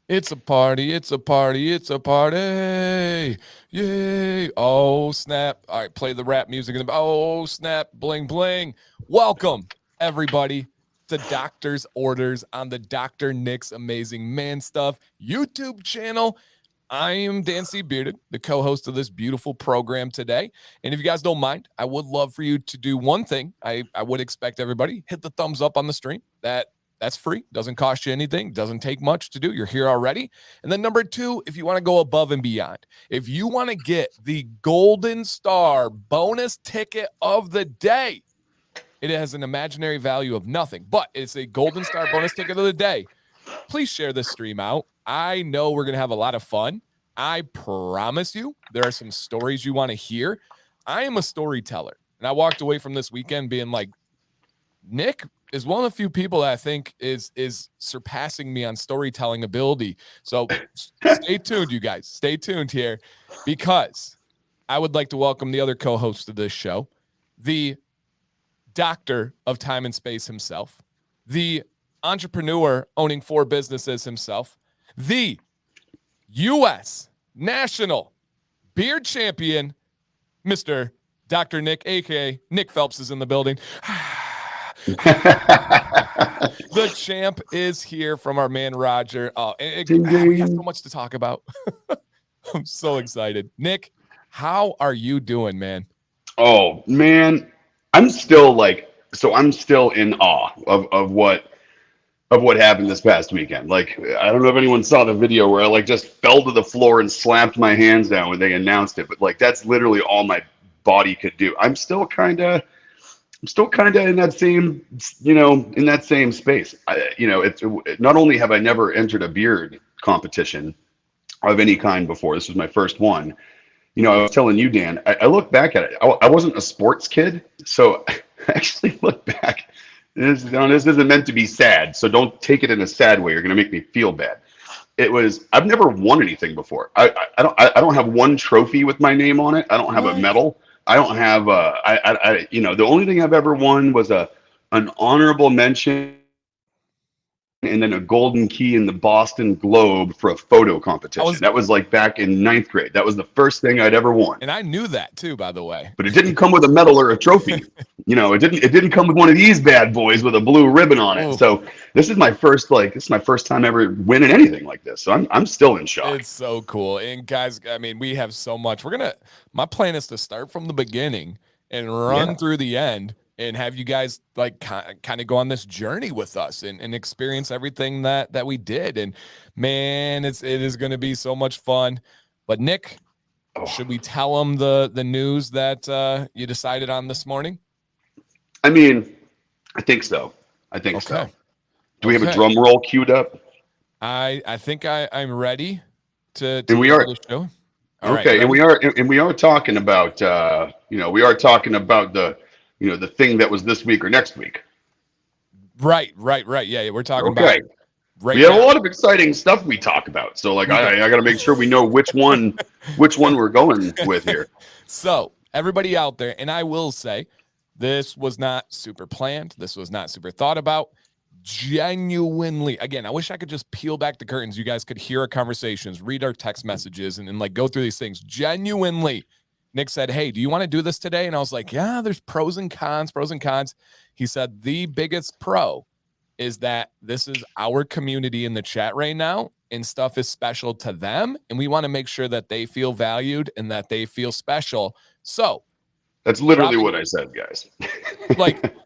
It's a party, it's a party, it's a party. Yay. Oh, snap. All right, play the rap music. Oh, snap. Bling, bling. Welcome, everybody, to Doctor's Orders on the Dr. Nick's Amazing Man Stuff YouTube channel. I am Dan C. Bearded, the co-host of this beautiful program today. And if you guys don't mind, I would love for you to do one thing. I would expect everybody hit the thumbs up on the stream. That's free. Doesn't cost you anything. Doesn't take much to do. You're here already. And then number two, if you want to go above and beyond, if you want to get the Golden Star bonus ticket of the day, it has an imaginary value of nothing, but it's a Golden Star bonus ticket of the day. Please share this stream out. I know we're going to have a lot of fun. I promise you, there are some stories you want to hear. I am a storyteller, and I walked away from this weekend being like, Nick is one of the few people that I think is surpassing me on storytelling ability. So stay tuned, you guys. Stay tuned here, because I would like to welcome the other co-host of this show, the doctor of time and space himself, the entrepreneur owning 4 businesses himself, the U.S. national beard champion, Mr. Dr. Nick, a.k.a. Nick Phelps, is in the building. The champ is here from our man Roger. We have so much to talk about. I'm so excited. Nick, how are you doing, man? Oh man, I'm still in awe of what happened this past weekend. Like, I don't know if anyone saw the video where I just fell to the floor and slapped my hands down when they announced it, but that's literally all my body could do. I'm still kind of in that same space. It's not only have I never entered a beard competition of any kind before. This was my first one. I was telling you, Dan, I look back at it. I wasn't a sports kid, so I actually look back. This isn't meant to be sad, so don't take it in a sad way. You're going to make me feel bad. I've never won anything before. I don't have one trophy with my name on it. I don't have a medal. I don't have the only thing I've ever won was an honorable mention and then a golden key in the Boston Globe for a photo competition. That was back in 9th grade. That was the first thing I'd ever won. And I knew that too, by the way. But it didn't come with a medal or a trophy. It didn't come with one of these bad boys with a blue ribbon on it. So this is my first time ever winning anything like this. So I'm still in shock. It's so cool. And guys, I mean, we have so much. My plan is to start from the beginning and run through the end, and have you guys kind of go on this journey with us and experience everything that we did. And man, it is going to be so much fun. But Nick, should we tell them the news that you decided on this morning? I mean, I think so. So. Do we have a drum roll queued up? I think I'm ready to and we are the show. Okay, right, and we are talking about the thing that was this week or next week. Right. Yeah, we're talking about right. We have a lot of exciting stuff we talk about. So I got to make sure we know which one we're going with here. So everybody out there, and I will say, this was not super planned. This was not super thought about. Genuinely, again, I wish I could just peel back the curtains. You guys could hear our conversations, read our text messages, and go through these things. Genuinely, Nick said, hey, do you want to do this today? And I was like, yeah, there's pros and cons. He said, the biggest pro is that this is our community in the chat right now, and stuff is special to them. And we want to make sure that they feel valued and that they feel special. So that's literally what I said, guys.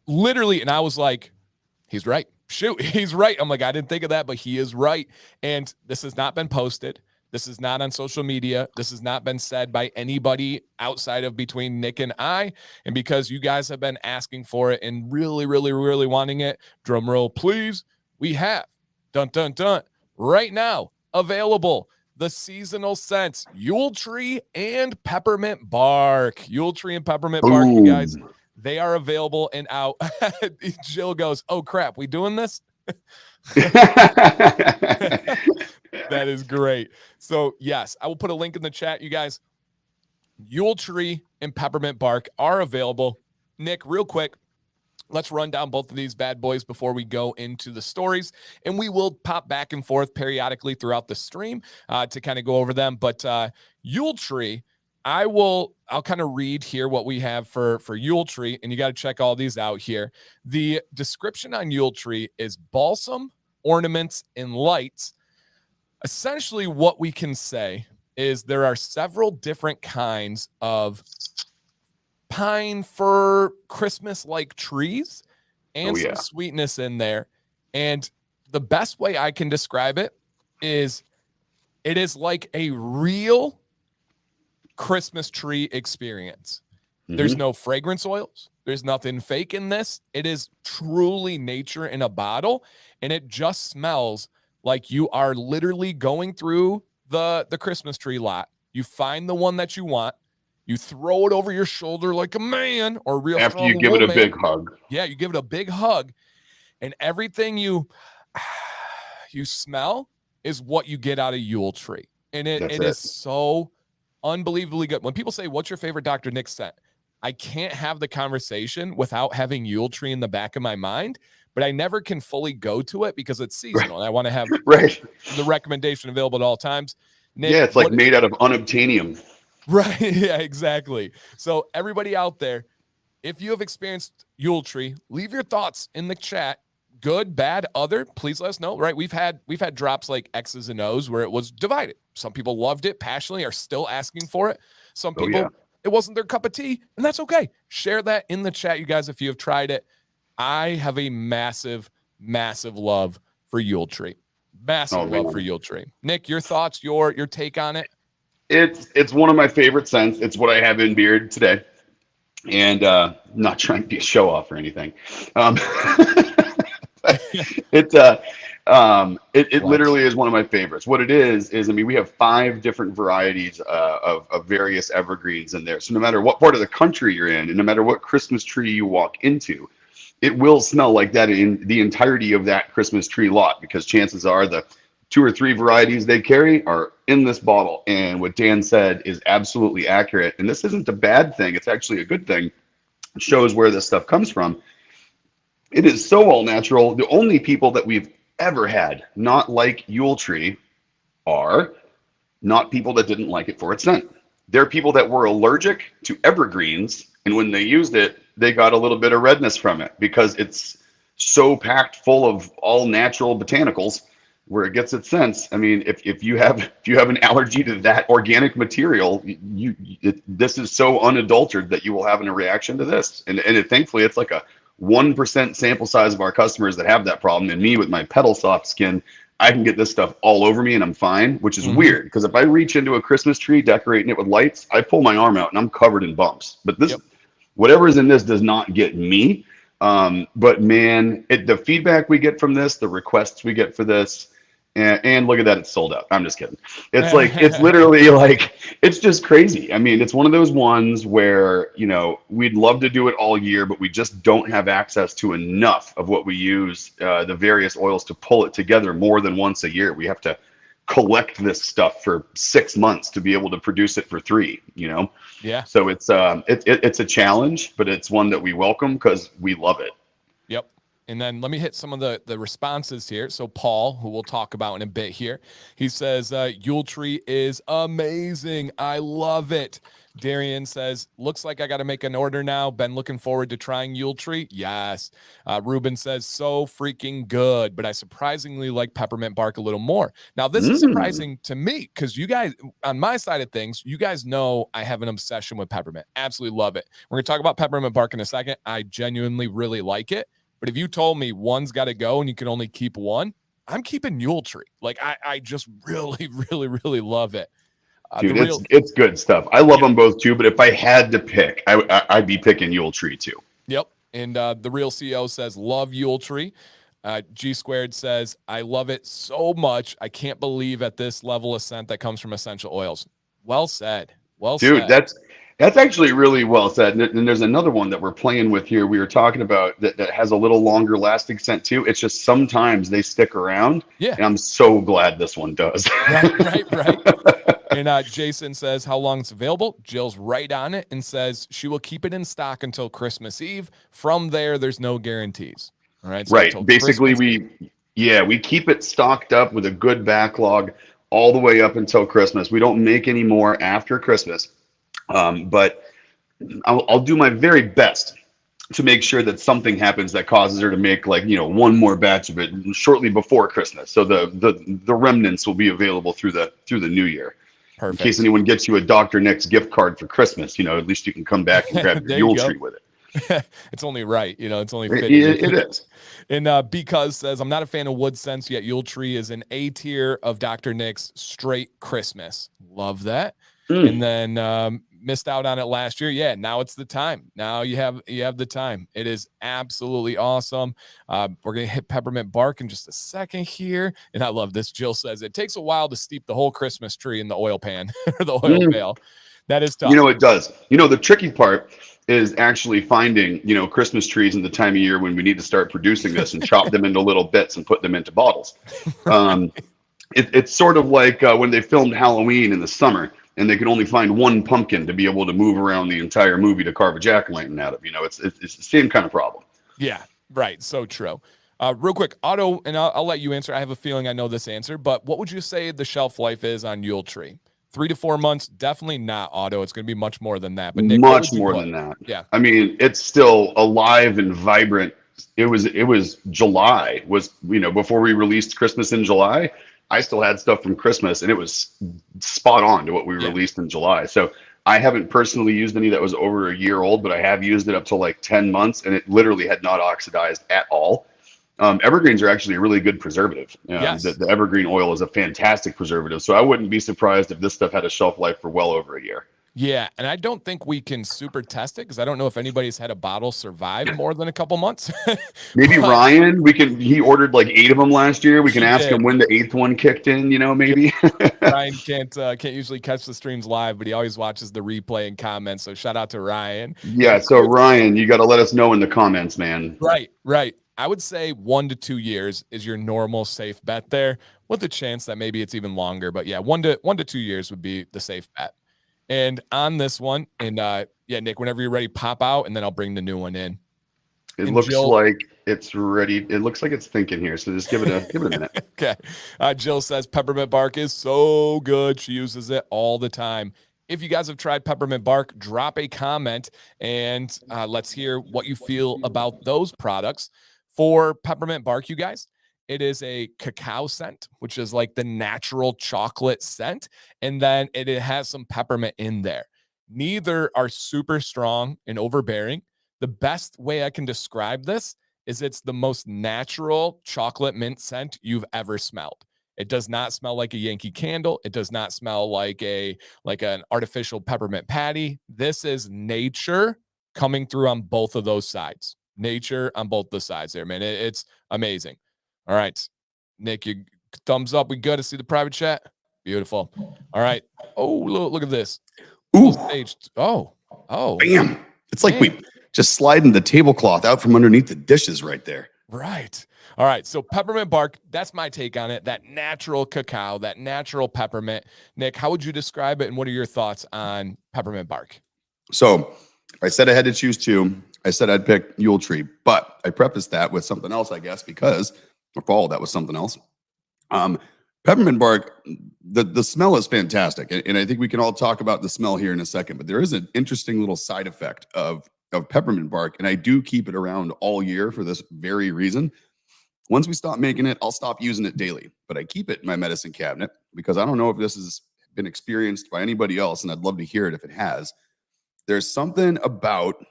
Literally. And I was like, he's right. Shoot, he's right. I'm like, I didn't think of that, but he is right. And this has not been posted. This is not on social media. This has not been said by anybody outside of between Nick and I. And because you guys have been asking for it and really, really, really wanting it, drum roll, please. We have right now available the seasonal scents, Ule Tree and Peppermint Bark. Ule Tree and Peppermint Bark, you guys. They are available and out. Jill goes, oh, crap, we doing this? That is great. So, yes, I will put a link in the chat, you guys. Ule Tree and Peppermint Bark are available. Nick, real quick, let's run down both of these bad boys before we go into the stories, and we will pop back and forth periodically throughout the stream to kind of go over them. But Ule Tree, I'll kind of read here what we have for Ule Tree, and you got to check all these out here. The description on Ule Tree is balsam, ornaments, and lights. Essentially, what we can say is there are several different kinds of pine, fir, Christmas-like trees and some sweetness in there. And the best way I can describe it is like a real Christmas tree experience. Mm-hmm. There's no fragrance oils. There's nothing fake in this. It is truly nature in a bottle, and it just smells like you are literally going through the Christmas tree lot. You find the one that you want. You throw it over your shoulder like a man, or real after you give it a big hug. Yeah, you give it a big hug, and everything you smell is what you get out of Ule Tree. And it is so unbelievably good. When people say, "What's your favorite Dr. Nick scent?" I can't have the conversation without having Ule Tree in the back of my mind, but I never can fully go to it because it's seasonal. And I want to have the recommendation available at all times. Nick, it's like made out of unobtainium. Right. Yeah, exactly. So everybody out there, if you have experienced Ule Tree, leave your thoughts in the chat. Good, bad, other, please let us know. Right. We've had drops like X's and O's where it was divided. Some people loved it passionately, are still asking for it. Some people, it wasn't their cup of tea, and that's okay. Share that in the chat, you guys, if you have tried it. I have a massive, massive love for Ule Tree. Massive love for Ule Tree. Nick, your thoughts, your take on it? It's one of my favorite scents. It's what I have in beard today, and not trying to be a show off or anything. It literally is one of my favorites. What it is I mean, we have 5 different varieties of various evergreens in there. So no matter what part of the country you're in, and no matter what Christmas tree you walk into, it will smell like that in the entirety of that Christmas tree lot, because chances are the 2 or 3 varieties they carry are in this bottle. And what Dan said is absolutely accurate. And this isn't a bad thing. It's actually a good thing. It shows where this stuff comes from. It is so all natural. The only people that we've ever had not like Ule Tree are not people that didn't like it for its scent. They're people that were allergic to evergreens. And when they used it, they got a little bit of redness from it because it's so packed full of all natural botanicals where it gets its sense. I mean, if you have an allergy to that organic material, this is so unadulterated that you will have a reaction to this. And thankfully, it's like a 1% sample size of our customers that have that problem. And me, with my petal soft skin, I can get this stuff all over me and I'm fine, which is weird because if I reach into a Christmas tree decorating it with lights, I pull my arm out and I'm covered in bumps. But this, whatever is in this, does not get me. But man, the feedback we get from this, the requests we get for this. And look at that, it's sold out. I'm just kidding. It's like, it's literally like, it's just crazy. I mean, it's one of those ones where, you know, we'd love to do it all year, but we just don't have access to enough of what we use, the various oils, to pull it together more than once a year. We have to collect this stuff for 6 months to be able to produce it for 3, you know? Yeah. So it's a challenge, but it's one that we welcome because we love it. Yep. And then let me hit some of the responses here. So Paul, who we'll talk about in a bit here, he says, Ule Tree is amazing. I love it. Darian says, looks like I got to make an order now. Been looking forward to trying Ule Tree. Yes. Ruben says, so freaking good, but I surprisingly like Peppermint Bark a little more. Now, this is surprising to me because you guys, on my side of things, you guys know I have an obsession with peppermint. Absolutely love it. We're going to talk about Peppermint Bark in a second. I genuinely really like it. But if you told me one's got to go and you can only keep one, I'm keeping Ule Tree. Like, I just really, really, really love it. Dude, it's good stuff. I love them both too, but if I had to pick, I'd be picking Ule Tree too. Yep. And the real CEO says, love Ule Tree. G Squared says, I love it so much. I can't believe at this level of scent that comes from essential oils. Well said. Well said. Dude, that's actually really well said. And there's another one that we're playing with here. We were talking about that has a little longer lasting scent too. It's just sometimes they stick around. Yeah. And I'm so glad this one does. Right. And Jason says how long it's available. Jill's right on it and says she will keep it in stock until Christmas Eve. From there, there's no guarantees. All right. So until Right. Basically, Christmas Eve. we keep it stocked up with a good backlog all the way up until Christmas. We don't make any more after Christmas. But I'll do my very best to make sure that something happens that causes her to make like, one more batch of it shortly before Christmas. So the remnants will be available through the new year. Perfect. In case anyone gets you a Dr. Nick's gift card for Christmas, at least you can come back and grab your Yule Tree with it. It's only right. It's only fitting. It is. And Because says, I'm not a fan of wood scents, yet Yule Tree is an A tier of Dr. Nick's straight Christmas. Love that. And then missed out on it last year. Yeah, now it's the time. Now you have the time. It is absolutely awesome. We're going to hit Peppermint Bark in just a second here. And I love this. Jill says, it takes a while to steep the whole Christmas tree in the oil pan or the oil pail. That is tough. It does. The tricky part is actually finding, Christmas trees in the time of year when we need to start producing this and chop them into little bits and put them into bottles. Right. It's sort of like when they filmed Halloween in the summer and they could only find one pumpkin to be able to move around the entire movie to carve a jack-o'-lantern out of. It's the same kind of problem. Yeah, right. So true. Real quick, Otto, and I'll let you answer. I have a feeling I know this answer, but what would you say the shelf life is on Yule Tree? 3 to 4 months, definitely not, Otto. It's going to be much more than that. But Nick, much more than that. Yeah. I mean, it's still alive and vibrant. It was July, before we released Christmas in July. I still had stuff from Christmas, and it was spot on to what we released in July. So I haven't personally used any that was over a year old, but I have used it up to like 10 months, and it literally had not oxidized at all. Evergreens are actually a really good preservative. Yes. The evergreen oil is a fantastic preservative. So I wouldn't be surprised if this stuff had a shelf life for well over a year. Yeah, and I don't think we can super test it because I don't know if anybody's had a bottle survive more than a couple months. Maybe Ryan, he ordered like 8 of them last year. We can ask him when the 8th one kicked in, maybe. Ryan can't usually catch the streams live, but he always watches the replay and comments. So shout out to Ryan. Yeah, so Ryan, you got to let us know in the comments, man. Right. I would say 1 to 2 years is your normal safe bet there, with a chance that maybe it's even longer. But yeah, 1 to 2 years would be the safe bet. And on this one, and Nick, whenever you're ready, pop out, and then I'll bring the new one in. It looks like it's ready. It looks like it's thinking here. So just give it a minute. Okay. Jill says Peppermint Bark is so good. She uses it all the time. If you guys have tried Peppermint Bark, drop a comment and let's hear what you feel about those products. For Peppermint Bark, you guys, it is a cacao scent, which is like the natural chocolate scent. And then it has some peppermint in there. Neither are super strong and overbearing. The best way I can describe this is it's the most natural chocolate mint scent you've ever smelled. It does not smell like a Yankee Candle. It does not smell like an artificial peppermint patty. This is nature coming through on both of those sides. Nature on both the sides there, man. It's amazing. All right, Nick, you thumbs up. We good to see the private chat. Beautiful. All right. Oh, look at this. Ooh. Oh. Bam. It's like we just sliding the tablecloth out from underneath the dishes right there. Right. All right. So Peppermint Bark, that's my take on it. That natural cacao, that natural peppermint. Nick, how would you describe it? And what are your thoughts on Peppermint Bark? So I said I had to choose 2. I said I'd pick Yule Tree, but I prefaced that with something else, I guess, because that was something else. Peppermint Bark, the smell is fantastic. And I think we can all talk about the smell here in a second, but there is an interesting little side effect of Peppermint Bark. And I do keep it around all year for this very reason. Once we stop making it, I'll stop using it daily, but I keep it in my medicine cabinet because I don't know if this has been experienced by anybody else. And I'd love to hear it if it has. There's something about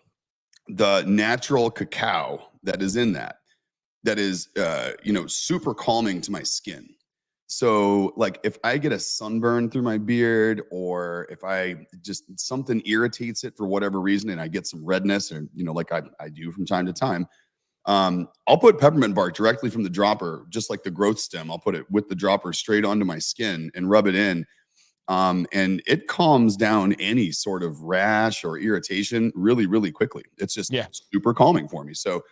the natural cacao that is in that is, super calming to my skin. So like if I get a sunburn through my beard or if I just something irritates it for whatever reason and I get some redness or, like I do from time to time, I'll put peppermint bark directly from the dropper, just like the growth stem. I'll put it with the dropper straight onto my skin and rub it in. And it calms down any sort of rash or irritation really, really quickly. It's just super calming for me. So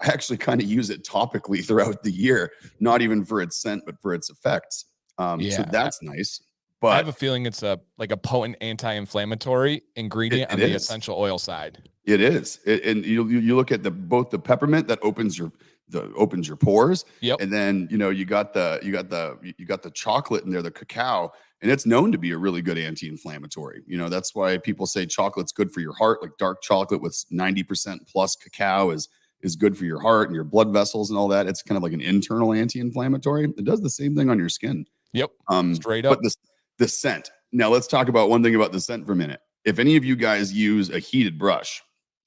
I actually kind of use it topically throughout the year, not even for its scent, but for its effects. So that's nice. But I have a feeling it's like a potent anti-inflammatory ingredient on the essential oil side. It is, and you look at both the peppermint that opens your pores, Yep. and then you got the chocolate in there, the cacao, and it's known to be a really good anti-inflammatory. That's why people say chocolate's good for your heart. Like dark chocolate with 90% plus cacao is good for your heart and your blood vessels and all that. It's kind of like an internal anti-inflammatory. It does the same thing on your skin. Yep. Straight up. But the scent. Now let's talk about one thing about the scent for a minute. If any of you guys use a heated brush,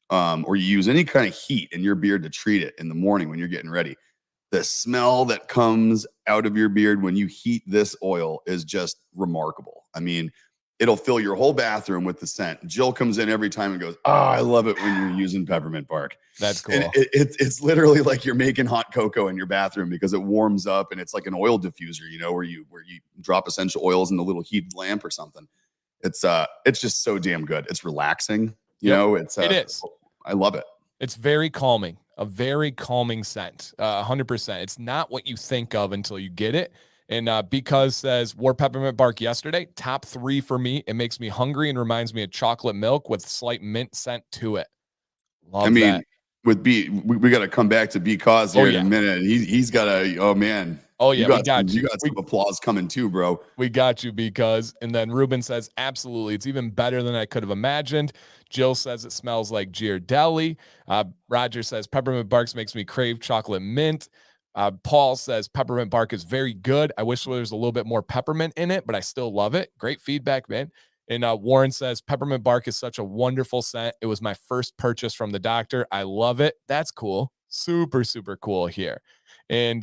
or you use any kind of heat in your beard to treat it in the morning when you're getting ready, the smell that comes out of your beard when you heat this oil is just remarkable. I mean, it'll fill your whole bathroom with the scent. Jill comes in every time and goes, "Oh, I love it when you're using peppermint bark." That's cool. And it's literally like you're making hot cocoa in your bathroom because it warms up, and it's like an oil diffuser, where you drop essential oils in a little heated lamp or something. It's just so damn good. It's relaxing. It is. I love it. It's very calming, a very calming scent. 100%. It's not what you think of until you get it. And Because says, wore peppermint bark yesterday. Top 3 for me. It makes me hungry and reminds me of chocolate milk with slight mint scent to it. Love that. With B, we got to come back to because here in a minute. He's got a, oh man. Oh yeah, you got some applause coming too, bro. We got you because. And then Ruben says, absolutely. It's even better than I could have imagined. Jill says it smells like Ghirardelli. Roger says peppermint bark makes me crave chocolate mint. Paul says peppermint bark is very good. I wish there was a little bit more peppermint in it, but I still love it. Great feedback, man. And Warren says peppermint bark is such a wonderful scent. It was my first purchase from the doctor. I love it. That's cool. Super, super cool here. And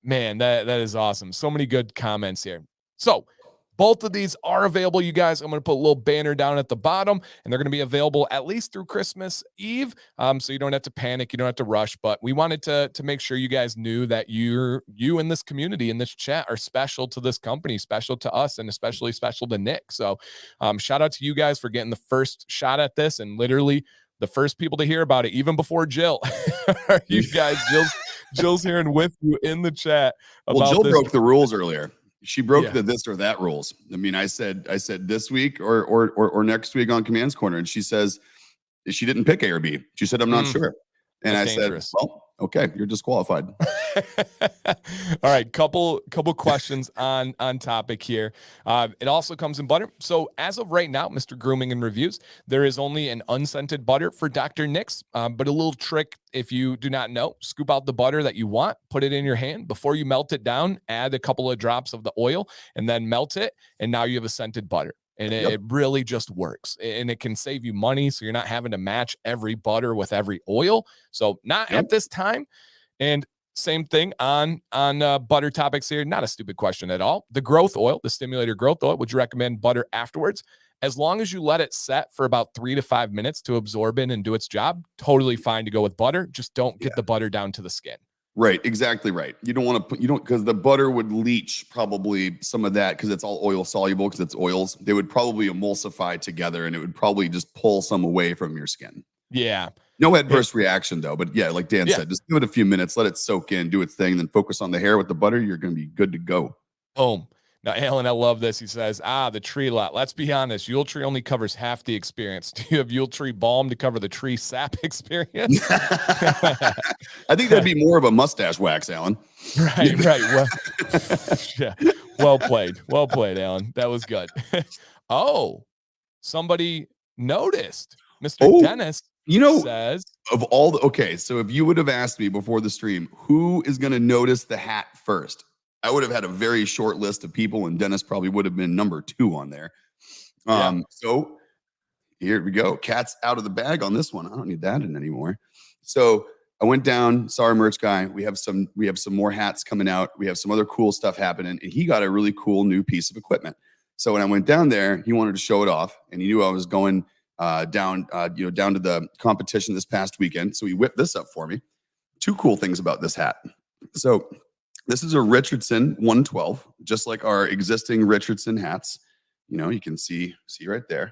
man, that is awesome. So many good comments here. So both of these are available, you guys. I'm going to put a little banner down at the bottom, and they're going to be available at least through Christmas Eve. So you don't have to panic. You don't have to rush. But we wanted to make sure you guys knew that you in this community, in this chat, are special to this company, special to us, and especially special to Nick. So shout out to you guys for getting the first shot at this, and literally the first people to hear about it, even before Jill. You guys, Jill's hearing with you in the chat. Well, Jill broke the rules earlier. She broke the this or that rules. I mean, I said this week or next week on Command's Corner, and she says she didn't pick A or B. She said, I'm not sure. And I said, well, okay, you're disqualified. All right, couple questions on topic here. It also comes in butter. So as of right now, Mr. Grooming and Reviews, there is only an unscented butter for Dr. Nick's, but a little trick, if you do not know, scoop out the butter that you want, put it in your hand. Before you melt it down, add a couple of drops of the oil and then melt it, and now you have a scented butter. And it really just works, and it can save you money. So you're not having to match every butter with every oil. So not at this time. And same thing on butter topics here. Not a stupid question at all. The growth oil, the stimulator growth oil, would you recommend butter afterwards? As long as you let it set for about 3 to 5 minutes to absorb in and do its job, totally fine to go with butter. Just don't get the butter down to the skin. Right, exactly right. You don't want to because the butter would leach probably some of that because it's all oil soluble because it's oils. They would probably emulsify together and it would probably just pull some away from your skin. Yeah. No adverse reaction though, but yeah, like Dan said, just give it a few minutes, let it soak in, do its thing, and then focus on the hair with the butter. You're going to be good to go. Boom. Now, Alan, I love this. He says, the tree lot. Let's be honest. Ule Tree only covers half the experience. Do you have Ule Tree balm to cover the tree sap experience? I think that'd be more of a mustache wax, Alan. Right. Well, yeah. Well played, Alan. That was good. Somebody noticed. Mr. Dennis says, of all the, so if you would have asked me before the stream, who is going to notice the hat first? I would have had a very short list of people, and Dennis probably would have been number 2 on there. So here we go. Cat's out of the bag on this one. I don't need that in anymore. So I went down, saw our merch guy. We have some more hats coming out. We have some other cool stuff happening, and he got a really cool new piece of equipment. So when I went down there, he wanted to show it off, and he knew I was going down to the competition this past weekend. So he whipped this up for me. 2 cool things about this hat. So this is a Richardson 112, just like our existing Richardson hats. You can see right there.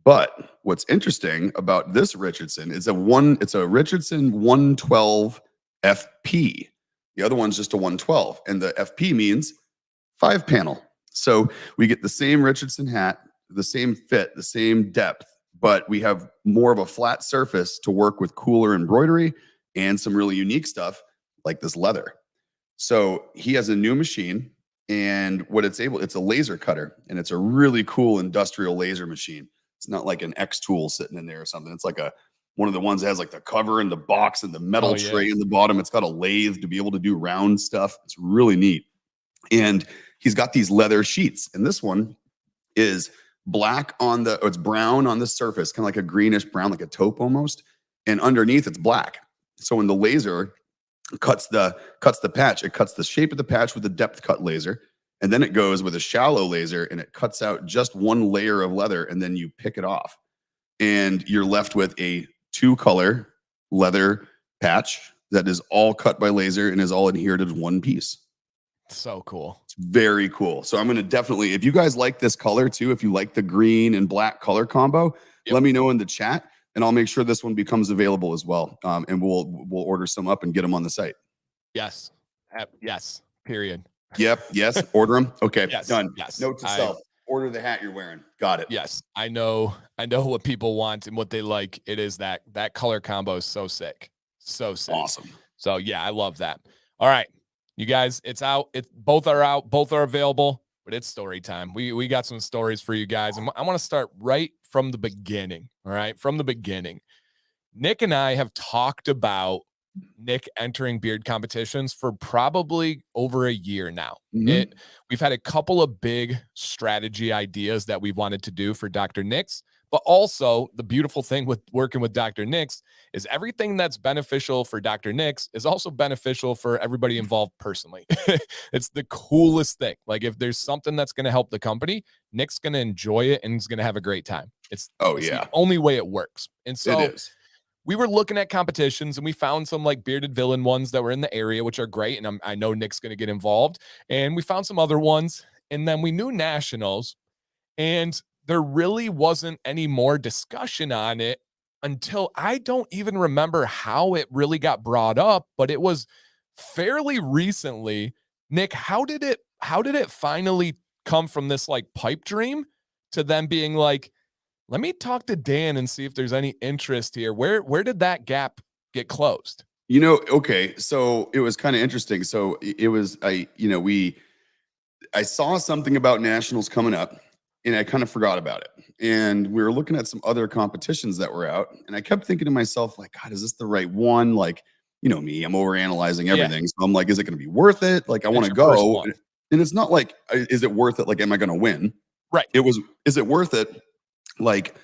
But what's interesting about this Richardson is it's a Richardson 112 FP. The other one's just a 112, and the FP means 5 panel. So we get the same Richardson hat, the same fit, the same depth, but we have more of a flat surface to work with cooler embroidery and some really unique stuff like this leather. So he has a new machine, and it's a laser cutter, and it's a really cool industrial laser machine. It's not like an X tool sitting in there or something. It's like one of the ones that has like the cover and the box and the metal tray in the bottom. It's got a lathe to be able to do round stuff. It's really neat. And he's got these leather sheets, and this one is it's brown on the surface, kind of like a greenish brown, like a taupe almost. And underneath it's black. So when the laser cuts the patch, it cuts the shape of the patch with a depth cut laser. And then it goes with a shallow laser and it cuts out just one layer of leather, and then you pick it off. And you're left with a 2-color leather patch that is all cut by laser and is all adhered as one piece. So cool. It's very cool. So I'm going to definitely, if you guys like this color too, if you like the green and black color combo, let me know in the chat, and I'll make sure this one becomes available as well. And we'll order some up and get them on the site. Yes. Yes. Period. Yep. Yes. Order them. Okay. Yes. Done. Yes. Note to self. Order the hat you're wearing. Got it. Yes. I know what people want and what they like. It is that color combo is so sick. So sick. Awesome. So yeah, I love that. All right. You guys, it's out. Both are out. Both are available, but it's story time. We got some stories for you guys. And I want to start right from the beginning. All right. From the beginning. Nick and I have talked about Nick entering beard competitions for probably over a year now. Mhm. We've had a couple of big strategy ideas that we wanted to do for Dr. Nick's, but also the beautiful thing with working with Dr. Nick's is everything that's beneficial for Dr. Nick's is also beneficial for everybody involved personally. It's the coolest thing. Like if there's something that's going to help the company, Nick's going to enjoy it and he's going to have a great time. It's the only way it works. And so it is. We were looking at competitions and we found some like bearded villain ones that were in the area, which are great. And I know Nick's going to get involved, and we found some other ones, and then we knew nationals, and there really wasn't any more discussion on it until I don't even remember how it really got brought up, but it was fairly recently. Nick, how did it finally come from this like pipe dream to them being like, let me talk to Dan and see if there's any interest here? Where did that gap get closed? Okay. So it was kind of interesting. So it was, I saw something about nationals coming up, and I kind of forgot about it. And we were looking at some other competitions that were out, and I kept thinking to myself, like, God, is this the right one? Like, me, I'm overanalyzing everything. Yeah. So I'm like, is it going to be worth it? Like, I want to go. And it's not like, is it worth it? Like, am I going to win? Right. Is it worth it? Like,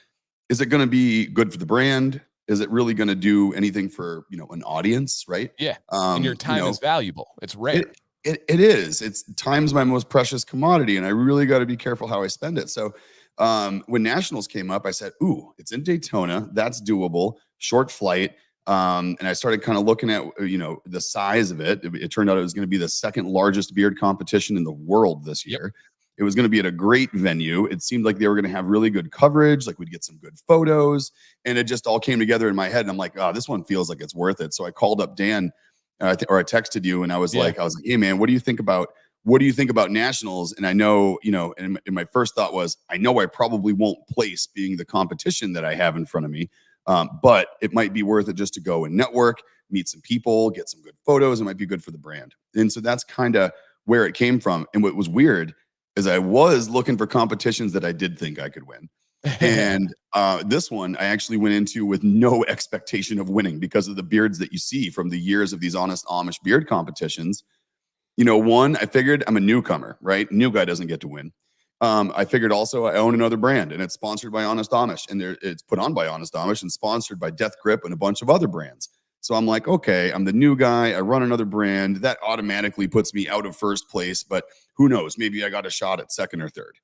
is it going to be good for the brand? Is it really going to do anything for, an audience? Right. Yeah. And your time is valuable. It's rare. It is. Time's my most precious commodity, and I really got to be careful how I spend it. So when nationals came up, I said, ooh, it's in Daytona. That's doable. Short flight. And I started kind of looking at, the size of it. It turned out it was going to be the second largest beard competition in the world this year. Yep. It was going to be at a great venue. It seemed like they were going to have really good coverage. Like we'd get some good photos, and it just all came together in my head. And I'm like, oh, this one feels like it's worth it. So I called up Dan, or I texted you, and I was like, hey man, what do you think about nationals? And I know, and my first thought was, I know I probably won't place being the competition that I have in front of me. But it might be worth it just to go and network, meet some people, get some good photos. It might be good for the brand. And so that's kind of where it came from. And what was weird is I was looking for competitions that I did think I could win. And this one I actually went into with no expectation of winning because of the beards that you see from the years of these Honest Amish beard competitions. One, I figured I'm a newcomer, right? New guy doesn't get to win. I figured also I own another brand, and it's sponsored by Honest Amish, and it's put on by Honest Amish and sponsored by Death Grip and a bunch of other brands. So I'm like, okay, I'm the new guy. I run another brand. That automatically puts me out of first place, but who knows? Maybe I got a shot at second or third.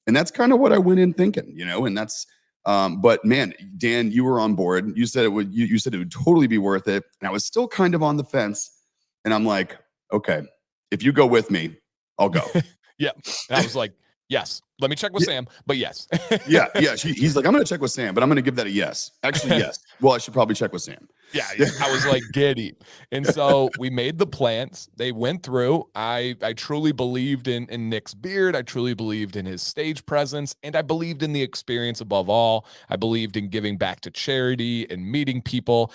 And that's kind of what I went in thinking, and that's, but man, Dan, you were on board. You said you said it would totally be worth it. And I was still kind of on the fence. And I'm like, okay, if you go with me, I'll go. Yeah. And I was like, yes, let me check with Sam, but yes. Yeah. He's like, I'm going to check with Sam, but I'm going to give that a yes. Actually, yes. Well, I should probably check with Sam. Yeah, I was like giddy. And so we made the plans. They went through. I truly believed in Nick's beard. I truly believed in his stage presence. And I believed in the experience above all. I believed in giving back to charity and meeting people.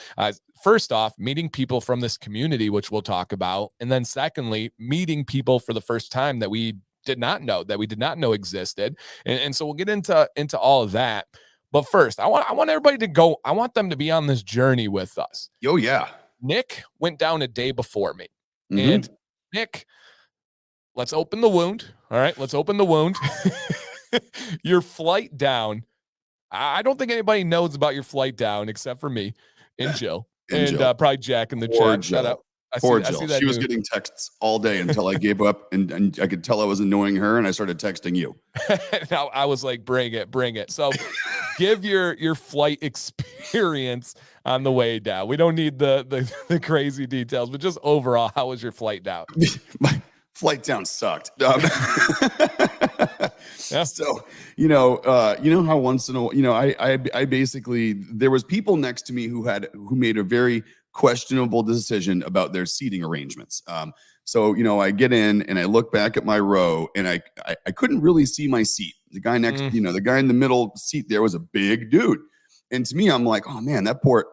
First off, meeting people from this community, which we'll talk about. And then secondly, meeting people for the first time that we did not know existed. And so we'll get into all of that. But first, I want everybody to go. I want them to be on this journey with us. Oh, yeah. Nick went down a day before me. Mm-hmm. And Nick, let's open the wound. All right, let's open the wound. Your flight down. I don't think anybody knows about your flight down except for me and Jill. And probably Jack in the chat. Jill. Shout out. I see that she was getting texts all day until I gave up and I could tell I was annoying her and I started texting you. Now I was like, bring it. So give your flight experience on the way down. We don't need the crazy details, but just overall, how was your flight down? My flight down sucked. Yeah. So, you know how once in a while, I basically, there was people next to me who made a very questionable decision about their seating arrangements. So, I get in and I look back at my row and I couldn't really see my seat. The guy next, the guy in the middle seat there was a big dude. And to me, I'm like, oh man, that poor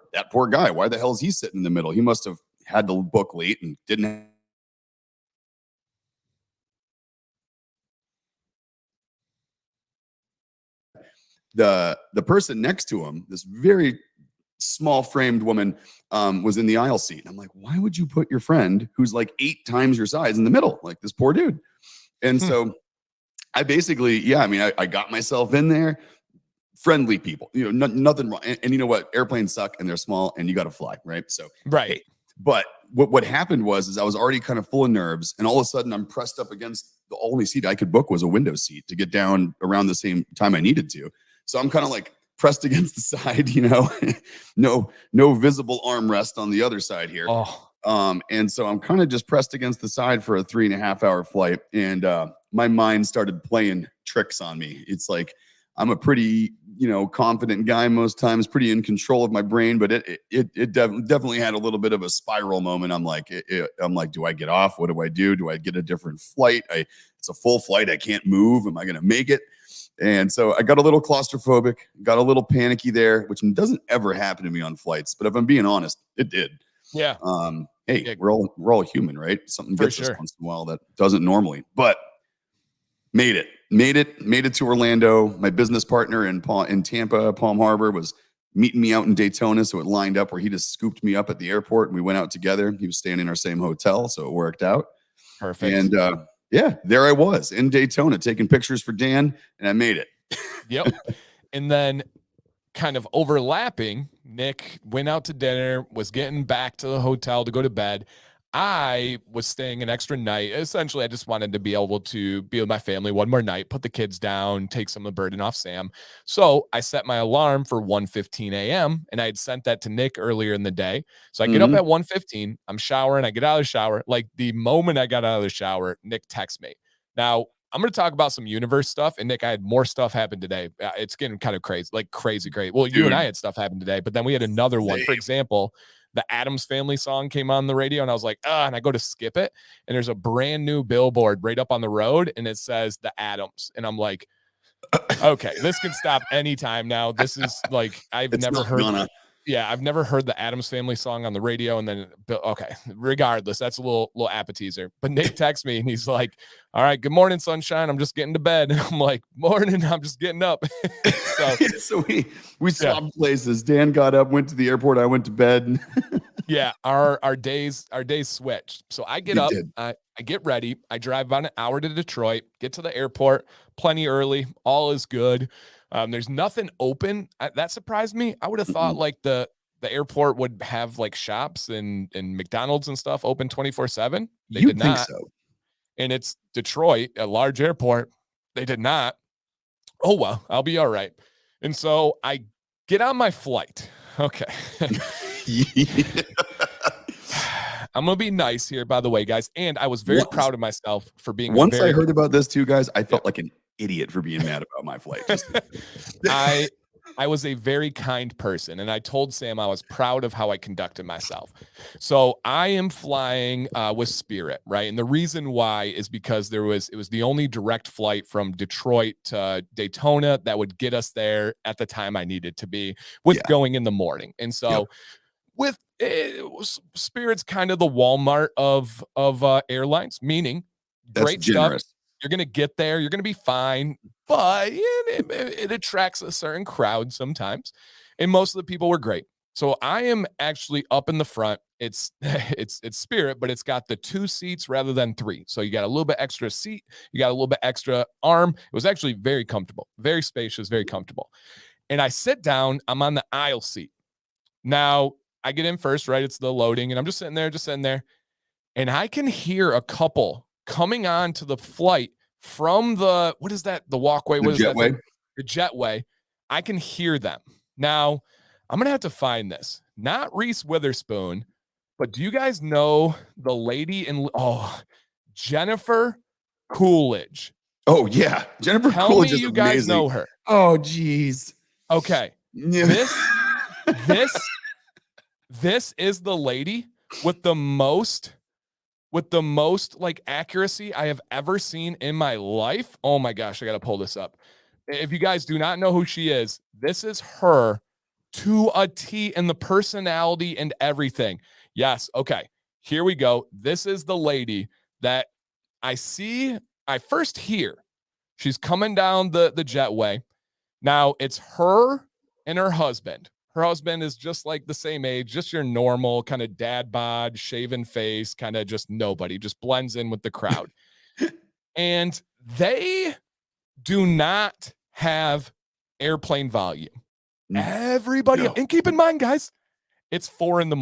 guy. Why the hell is he sitting in the middle? He must have had the book late and didn't. The person next to him, this very small framed woman, was in the aisle seat. And I'm like, why would you put your friend who's like 8 times your size in the middle? Like this poor dude. And so I basically, I got myself in there. Friendly people, nothing wrong. And you know what? Airplanes suck and they're small and you got to fly, right? So, right. But what happened was I was already kind of full of nerves. And all of a sudden I'm pressed up against the only seat I could book was a window seat to get down around the same time I needed to. So I'm kind of like pressed against the side, no visible armrest on the other side here. And so I'm kind of just pressed against the side for a 3.5 hour flight. And my mind started playing tricks on me. It's like, I'm a pretty, confident guy most times, pretty in control of my brain, but it definitely had a little bit of a spiral moment. I'm like, do I get off? What do I do? Do I get a different flight? It's a full flight. I can't move. Am I going to make it? And so I got a little claustrophobic, got a little panicky there, which doesn't ever happen to me on flights. But if I'm being honest, it did. Yeah. Hey, yeah. We're all human, right? Something gets us once in a while that doesn't normally, but made it to Orlando. My business partner in Tampa, Palm Harbor, was meeting me out in Daytona. So it lined up where he just scooped me up at the airport and we went out together. He was staying in our same hotel. So it worked out. Perfect. And, there I was in Daytona taking pictures for Dan, and I made it. Yep. And then kind of overlapping, Nick went out to dinner, was getting back to the hotel to go to bed. I was staying an extra night. Essentially, I just wanted to be able to be with my family one more night, put the kids down, take some of the burden off Sam. So I set my alarm for 1:15 a.m. and I had sent that to Nick earlier in the day. So I get up at 1:15. I'm showering. I get out of the shower. Like the moment I got out of the shower, Nick texts me. Now, I'm going to talk about some universe stuff. And Nick, I had more stuff happen today. It's getting kind of crazy, like crazy. Well, you and I had stuff happen today, but then we had another one. For example, the Addams Family song came on the radio and I was like, and I go to skip it. And there's a brand new billboard right up on the road and it says the Addams. And I'm like, okay, this can stop anytime now. This is like, I've never heard the Addams Family song on the radio. And then, okay, regardless, that's a little appetizer. But Nick texts me and he's like, all right, good morning, sunshine. I'm just getting to bed. And I'm like, morning, I'm just getting up. So we swapped places. Dan got up, went to the airport. I went to bed. Yeah, our days switched. So I get up, I get ready. I drive about an hour to Detroit, get to the airport plenty early. All is good. There's nothing open. That surprised me. I would have thought like the airport would have like shops and McDonald's and stuff open 24/7. They did not. So. And it's Detroit, a large airport. They did not. Oh, well, I'll be all right. And so I get on my flight. Okay. I'm going to be nice here, by the way, guys. And I was very proud of myself for being. Once I heard about this too, guys, I felt like an idiot for being mad about my flight. I was a very kind person, and I told Sam I was proud of how I conducted myself. So I am flying with Spirit, right? And the reason why is because it was the only direct flight from Detroit to Daytona that would get us there at the time I needed to be with going in the morning. And so with Spirit's kind of the Walmart of airlines, meaning That's great generous. stuff. You're going to get there. You're going to be fine. But it attracts a certain crowd sometimes. And most of the people were great. So I am actually up in the front. It's Spirit, but it's got the 2 seats rather than 3. So you got a little bit extra seat. You got a little bit extra arm. It was actually very comfortable, very spacious, very comfortable. And I sit down. I'm on the aisle seat. Now I get in first, right? It's the loading. And I'm just sitting there. And I can hear a couple coming on to the flight from the, what is that? The walkway? The jetway. The jetway. I can hear them. Now, I'm going to have to find this. Not Reese Witherspoon, but do you guys know the lady Jennifer Coolidge? Oh, yeah. Jennifer Tell Coolidge me is you amazing. guys know her. Oh, geez. Okay. Yeah. This is the lady with the most like accuracy I have ever seen in my life. Oh my gosh, I got to pull this up. If you guys do not know who she is, this is her to a T in the personality and everything. Yes. Okay. Here we go. This is the lady that I first hear. She's coming down the jetway. Now it's her and her husband. Her husband is just like the same age, just your normal kind of dad bod, shaven face, kind of just nobody, just blends in with the crowd. And they do not have airplane volume. Everybody, and keep in mind, guys, it's 4 a.m.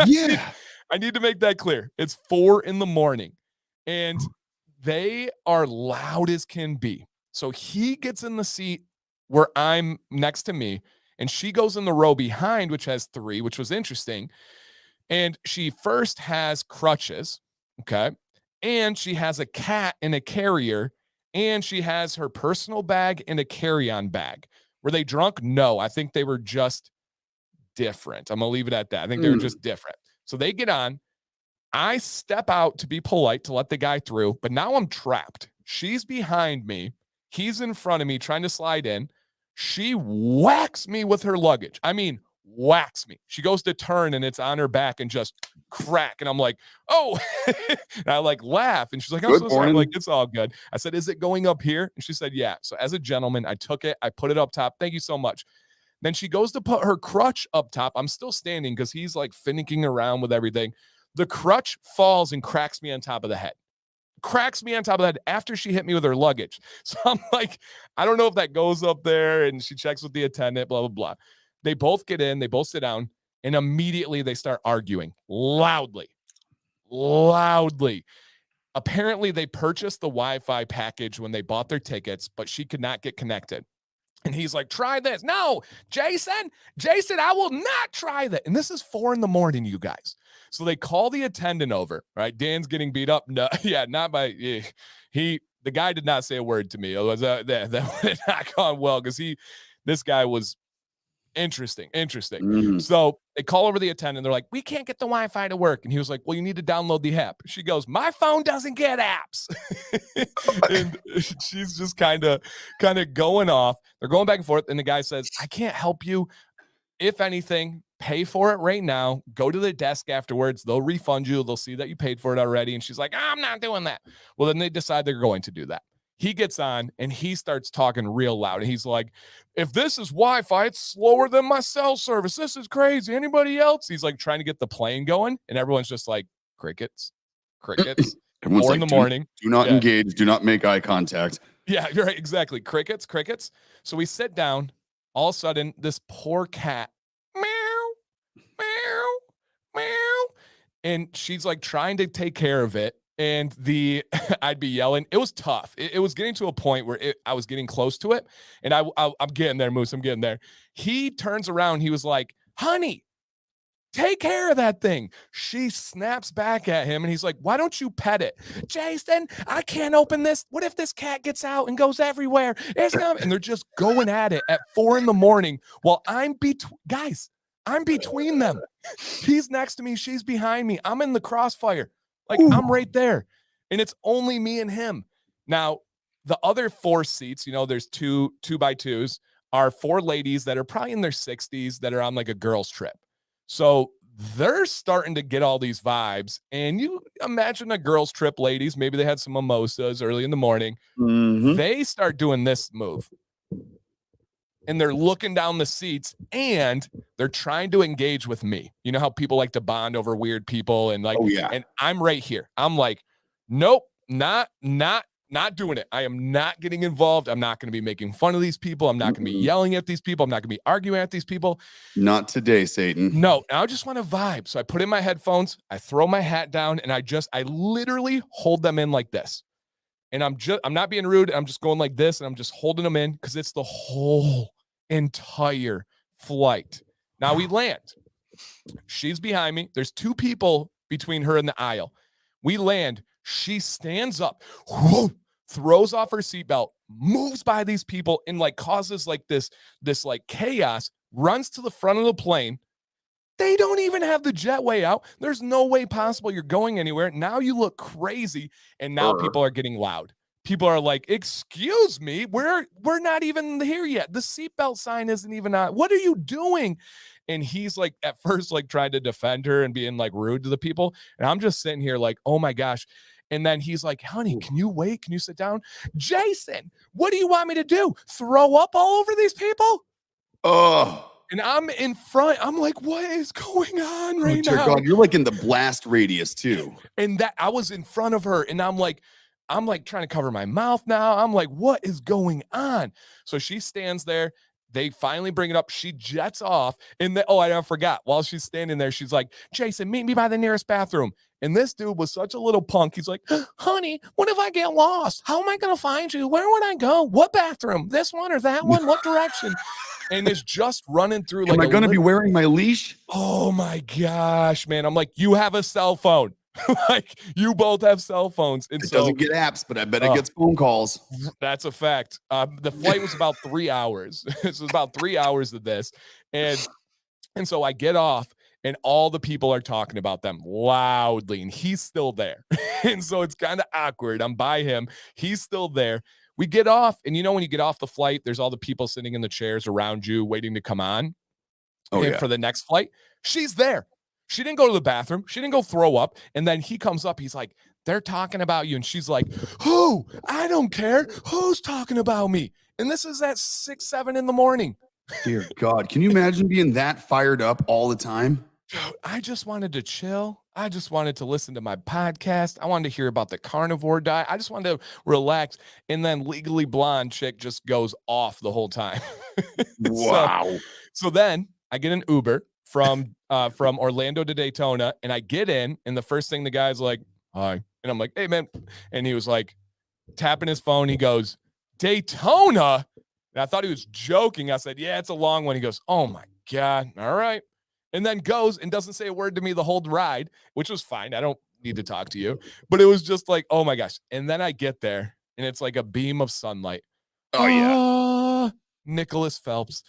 Yeah. I need to make that clear. It's 4 a.m. and they are loud as can be. So he gets in the seat where I'm next to me, and she goes in the row behind, which has 3, which was interesting. And she first has crutches, okay? And she has a cat in a carrier, and she has her personal bag and a carry-on bag. Were they drunk? No, I think they were just different. I'm going to leave it at that. I think they were just different. So they get on. I step out to be polite to let the guy through, but now I'm trapped. She's behind me. He's in front of me trying to slide in. She whacks me with her luggage. I mean, whacks me. She goes to turn and it's on her back and just crack. And I'm like, oh, and I like laugh. And she's like, I'm so sorry. I'm like, it's all good. I said, is it going up here? And she said, yeah. So as a gentleman, I took it. I put it up top. Thank you so much. Then she goes to put her crutch up top. I'm still standing because he's like finicking around with everything. The crutch falls and cracks me on top of the head. Cracks me on top of the head after she hit me with her luggage. So I'm like, I don't know if that goes up there, and she checks with the attendant, blah, blah, blah. They both get in, they both sit down, and immediately they start arguing loudly. Apparently they purchased the Wi-Fi package when they bought their tickets, but she could not get connected. And he's like, try this. No, Jason, I will not try that. And this is 4 a.m, you guys. So they call the attendant over, right? Dan's getting beat up. No, yeah, not by the guy did not say a word to me. Otherwise, that would have not gone well because this guy was interesting. So they call over the attendant. They're like, we can't get the Wi-Fi to work. And he was like, well, you need to download the app. She goes, my phone doesn't get apps. And she's just kind of going off. They're going back and forth. And the guy says, I can't help you. If anything, pay for it right now. Go to the desk afterwards. They'll refund you. They'll see that you paid for it already. And she's like, I'm not doing that. Well, then they decide they're going to do that. He gets on and he starts talking real loud. And he's like, if this is Wi-Fi, it's slower than my cell service. This is crazy. Anybody else? He's like trying to get the plane going. And everyone's just like, crickets. Everyone's 4 a.m. Do not engage. Do not make eye contact. Yeah, you're right. Exactly. Crickets. So we sit down. All of a sudden, this poor cat, meow, meow, meow. And she's like trying to take care of it. And I'd be yelling. It was tough. It was getting to a point where I was getting close to it. And I'm getting there, Moose. I'm getting there. He turns around. He was like, honey, Take care of that thing. She snaps back at him and he's like, why don't you pet it? Jason, I can't open this. What if this cat gets out and goes everywhere? And they're just going at it at 4 a.m. while I'm between them. He's next to me. She's behind me. I'm in the crossfire. Like, I'm right there. And it's only me and him. Now, the other 4 seats, there's 2x2s, are 4 ladies that are probably in their 60s that are on like a girls' trip. So they're starting to get all these vibes. And you imagine a girls' trip, ladies, maybe they had some mimosas early in the morning. Mhm. They start doing this move. And they're looking down the seats and they're trying to engage with me. You know how people like to bond over weird people and like, Oh, yeah. and I'm right here. I'm like, nope, not doing it. I am not getting involved. I'm not going to be making fun of these people. I'm not going to be yelling at these people. I'm not going to be arguing at these people. Not today, Satan. No, I just want to vibe. So I put in my headphones, I throw my hat down, and I literally hold them in like this. And I'm not being rude. I'm just going like this, and I'm just holding them in because it's the whole entire flight. Now we land. She's behind me. There's 2 people between her and the aisle. We land. She stands up, whoa, throws off her seatbelt, moves by these people, and like causes like this like chaos, runs to the front of the plane. They don't even have the jetway out. There's no way possible you're going anywhere. Now you look crazy, and now people are getting loud. People are like, excuse me, we're not even here yet. The seatbelt sign isn't even on. What are you doing? And he's like, at first, like trying to defend her and being like rude to the people. And I'm just sitting here like, oh my gosh. And then he's like, honey, can you wait? Can you sit down? Jason, what do you want me to do? Throw up all over these people? Oh. And I'm in front. I'm like, what is going on right now? God, you're like in the blast radius too. And that I was in front of her, and I'm like trying to cover my mouth now. I'm like, what is going on? So she stands there. They finally bring it up. She jets off. And I forgot. While she's standing there, she's like, Jason, meet me by the nearest bathroom. And this dude was such a little punk. He's like, honey, what if I get lost? How am I going to find you? Where would I go? What bathroom? This one or that one? What direction? And it's just running through. Like, am I going to be wearing my leash? Oh my gosh, man. I'm like, you have a cell phone. Like, you both have cell phones. And it doesn't get apps, but I bet it gets phone calls. That's a fact. The flight was about 3 hours. This was about 3 hours of this. And so I get off, and all the people are talking about them loudly, and he's still there. And so it's kind of awkward. I'm by him. He's still there. We get off, and when you get off the flight, there's all the people sitting in the chairs around you waiting to come on. For the next flight. She's there. She didn't go to the bathroom. She didn't go throw up. And then he comes up. He's like, they're talking about you. And she's like, who? I don't care. Who's talking about me? And this is at 6, 7 in the morning. Dear God, can you imagine being that fired up all the time? Dude, I just wanted to chill. I just wanted to listen to my podcast. I wanted to hear about the carnivore diet. I just wanted to relax. And then Legally Blonde chick just goes off the whole time. Wow. So then I get an Uber from Orlando to Daytona, and I get in, and the first thing the guy's like, hi. And I'm like, hey, man. And he was like tapping his phone. He goes, Daytona? And I thought he was joking. I said, yeah, it's a long one. He goes, oh my God. All right. And then goes and doesn't say a word to me the whole ride, which was fine. I don't need to talk to you. But it was just like, oh my gosh. And then I get there, and it's like a beam of sunlight. Oh, yeah. Nicholas Phelps.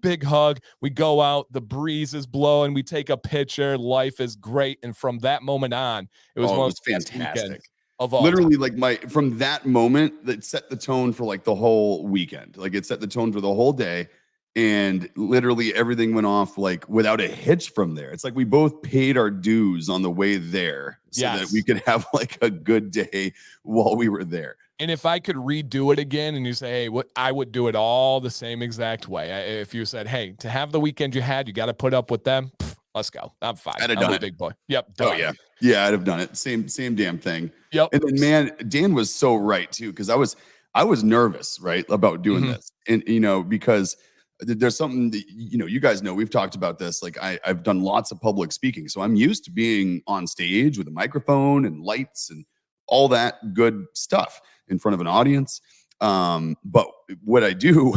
Big hug. We go out. The breeze is blowing. We take a picture. Life is great. And from that moment on, it was fantastic. Of all literally time. Like from that moment, that set the tone for like the whole weekend. Like it set the tone for the whole day. And literally everything went off like without a hitch from there. It's like we both paid our dues on the way there so that we could have like a good day while we were there. And if I could redo it again and you say, hey, what, I would do it all the same exact way. If you said, hey, to have the weekend you had, you got to put up with them. Let's go. I'm fine. I'd have done a it. Big boy. Yep. Done. Oh, yeah. Yeah, I'd have done it. Same damn thing. Yep. And then, man, Dan was so right, too, because I was nervous, right, about doing this. And, because there's something that, you guys know, we've talked about this. Like I've done lots of public speaking. So I'm used to being on stage with a microphone and lights and all that good stuff in front of an audience. But what I do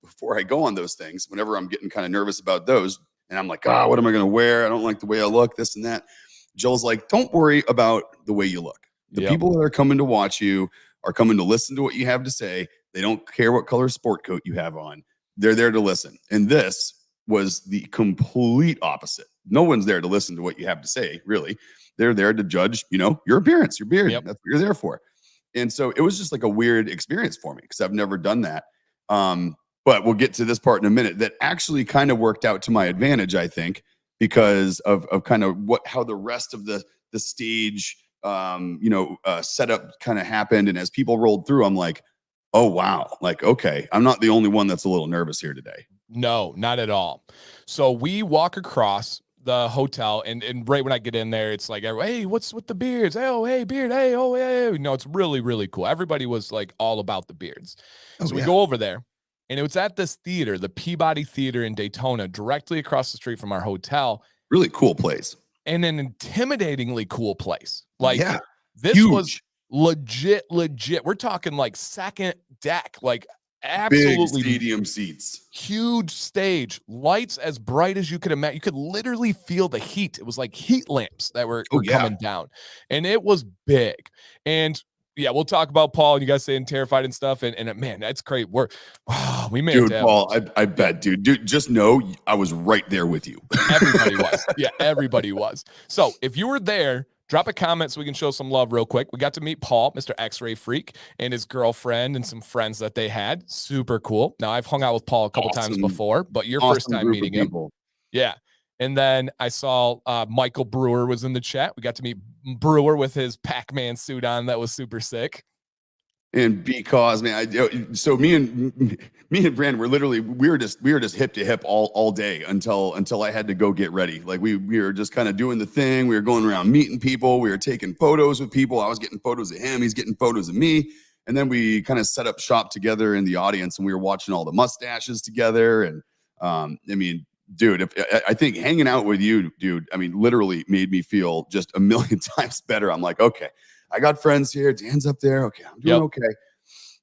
before I go on those things, whenever I'm getting kind of nervous about those, And I'm like, what am I going to wear? I don't like the way I look, this and that. Jill's like, don't worry about the way you look. The Yep. people that are coming to watch you are coming to listen to what you have to say. They don't care what color sport coat you have on. They're there to listen. And this was the complete opposite. No one's there to listen to what you have to say, really. They're there to judge, your appearance, your beard. Yep. That's what you're there for. And so it was just like a weird experience for me because I've never done that. But we'll get to this part in a minute. That actually kind of worked out to my advantage, I think, because of kind of how the rest of the stage, setup kind of happened. And as people rolled through, I'm like, oh, wow. Like, okay, I'm not the only one that's a little nervous here today. No, not at all. So we walk across the hotel, and right when I get in there, it's like, hey, what's with the beards? Oh, hey, beard. Hey, oh, hey. No, it's really, really cool. Everybody was like all about the beards. So we go over there, and it was at this theater, the Peabody Theater in Daytona, directly across the street from our hotel. Really cool place. And an intimidatingly cool place. Like, this huge. Was legit. We're talking like second deck, like absolutely big stadium seats, huge stage, lights as bright as you could imagine. You could literally feel the heat. It was like heat lamps that were coming down, and it was big. And yeah, we'll talk about Paul and you guys saying terrified and stuff. And man, that's great. We made it. Paul, I bet, dude, just know I was right there with you. Everybody was. Yeah, everybody was. So if you were there, drop a comment so we can show some love real quick. We got to meet Paul, Mr. X-Ray Freak, and his girlfriend and some friends that they had. Super cool. Now, I've hung out with Paul a couple times before, but your first time meeting him. Yeah. And then I saw Michael Brewer was in the chat. We got to meet Brewer with his Pac-Man suit on. That was super sick. And because, man, so me and Brandon we were just hip to hip all day until I had to go get ready. Like we were just kind of doing the thing. We were going around meeting people. We were taking photos with people. I was getting photos of him. He's getting photos of me. And then we kind of set up shop together in the audience, and we were watching all the mustaches together. And dude, I think hanging out with you, dude, literally made me feel just a million times better. I'm like, okay, I got friends here. Dan's up there. Okay, I'm doing okay.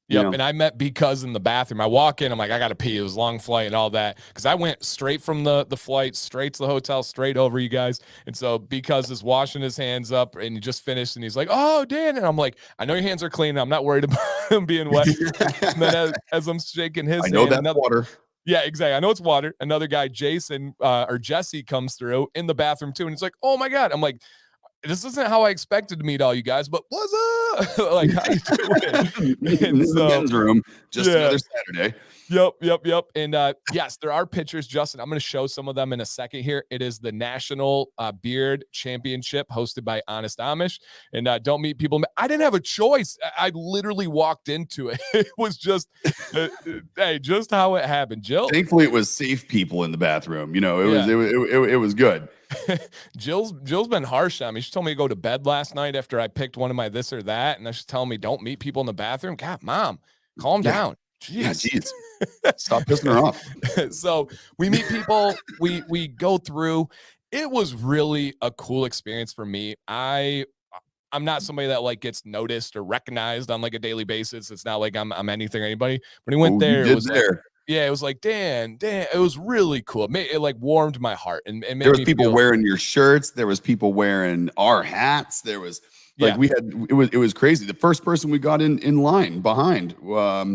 Yep. And I met Because in the bathroom. I walk in, I'm like, I got to pee. It was a long flight and all that. Because I went straight from the flight, straight to the hotel, straight over you guys. And so Because is washing his hands up, and he just finished, and he's like, oh, Dan. And I'm like, I know your hands are clean. I'm not worried about them being wet. And then as I'm shaking his hand, I know that's water. Yeah, exactly. I know it's water. Another guy, Jason or Jesse, comes through in the bathroom too. And he's like, oh my God. I'm like, this isn't how I expected to meet all you guys, but what's up? Like, how you doing? In the men's room, just another Saturday. Yep. And yes, there are pictures, Justin. I'm going to show some of them in a second here. It is the National Beard Championship hosted by Honest Amish. And don't meet people. I didn't have a choice. I literally walked into it. It was just, hey, just how it happened. Jill. Thankfully, it was safe people in the bathroom. It was good. Jill's been harsh on me. She told me to go to bed last night after I picked one of my this or that, and she's telling me don't meet people in the bathroom. God, Mom, calm down. Jeez. Stop pissing her off. So we meet people. We go through. It was really a cool experience for me. I'm not somebody that like gets noticed or recognized on like a daily basis. It's not like I'm anything or anybody. When he went there, it was like, it was like, Dan, it was really cool. It like warmed my heart and made there was people wearing your shirts. There was people wearing our hats. There was it was crazy. The first person we got in line behind what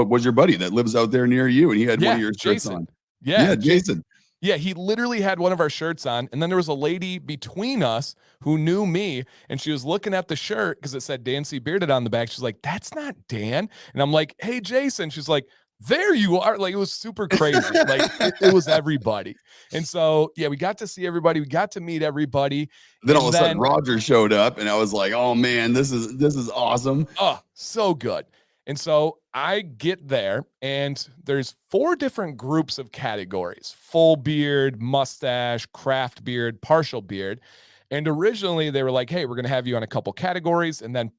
was your buddy that lives out there near you, and he had one of your shirts on. Yeah, Jason. Yeah, he literally had one of our shirts on, and then there was a lady between us who knew me, and she was looking at the shirt because it said Dan C. Bearded on the back. She's like, that's not Dan. And I'm like, hey, Jason. She's like, there you are. Like, it was super crazy. Like, it was everybody. And so, yeah, we got to see everybody. We got to meet everybody. Then all of a sudden, Roger showed up, and I was like, oh, man, this is awesome. Oh, so good. And so I get there, and there's 4 different groups of categories: full beard, mustache, craft beard, partial beard. And originally they were like, hey, we're going to have you on a couple categories, and then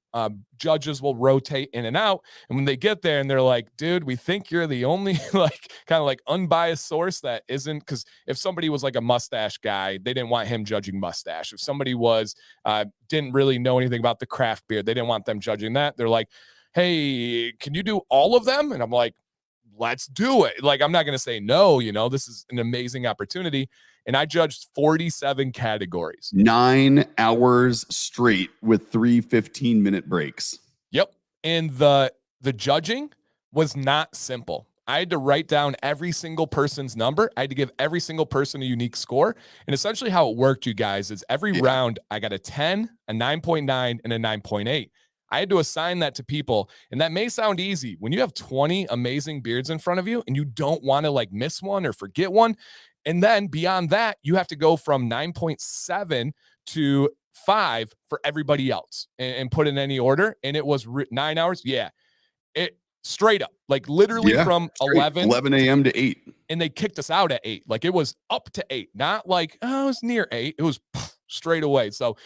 judges will rotate in and out. And when they get there and they're like, dude, we think you're the only like kind of like unbiased source that isn't, because if somebody was like a mustache guy, they didn't want him judging mustache. If somebody was didn't really know anything about the craft beard, they didn't want them judging that. They're like, hey, can you do all of them? And I'm like, let's do it. Like, I'm not going to say no, this is an amazing opportunity. And I judged 47 categories. 9 hours straight with 3 15-minute breaks. Yep. And the judging was not simple. I had to write down every single person's number. I had to give every single person a unique score. And essentially how it worked, you guys, is every round I got a 10, a 9.9, and a 9.8. I had to assign that to people. And that may sound easy. When you have 20 amazing beards in front of you and you don't want to like miss one or forget one. And then beyond that, you have to go from 9.7 to 5 for everybody else and put in any order. And it was 9 hours. Yeah. It straight up, like literally from 11 a.m. to 8. And they kicked us out at 8. Like it was up to 8, not like, oh, it was near 8. It was straight away. So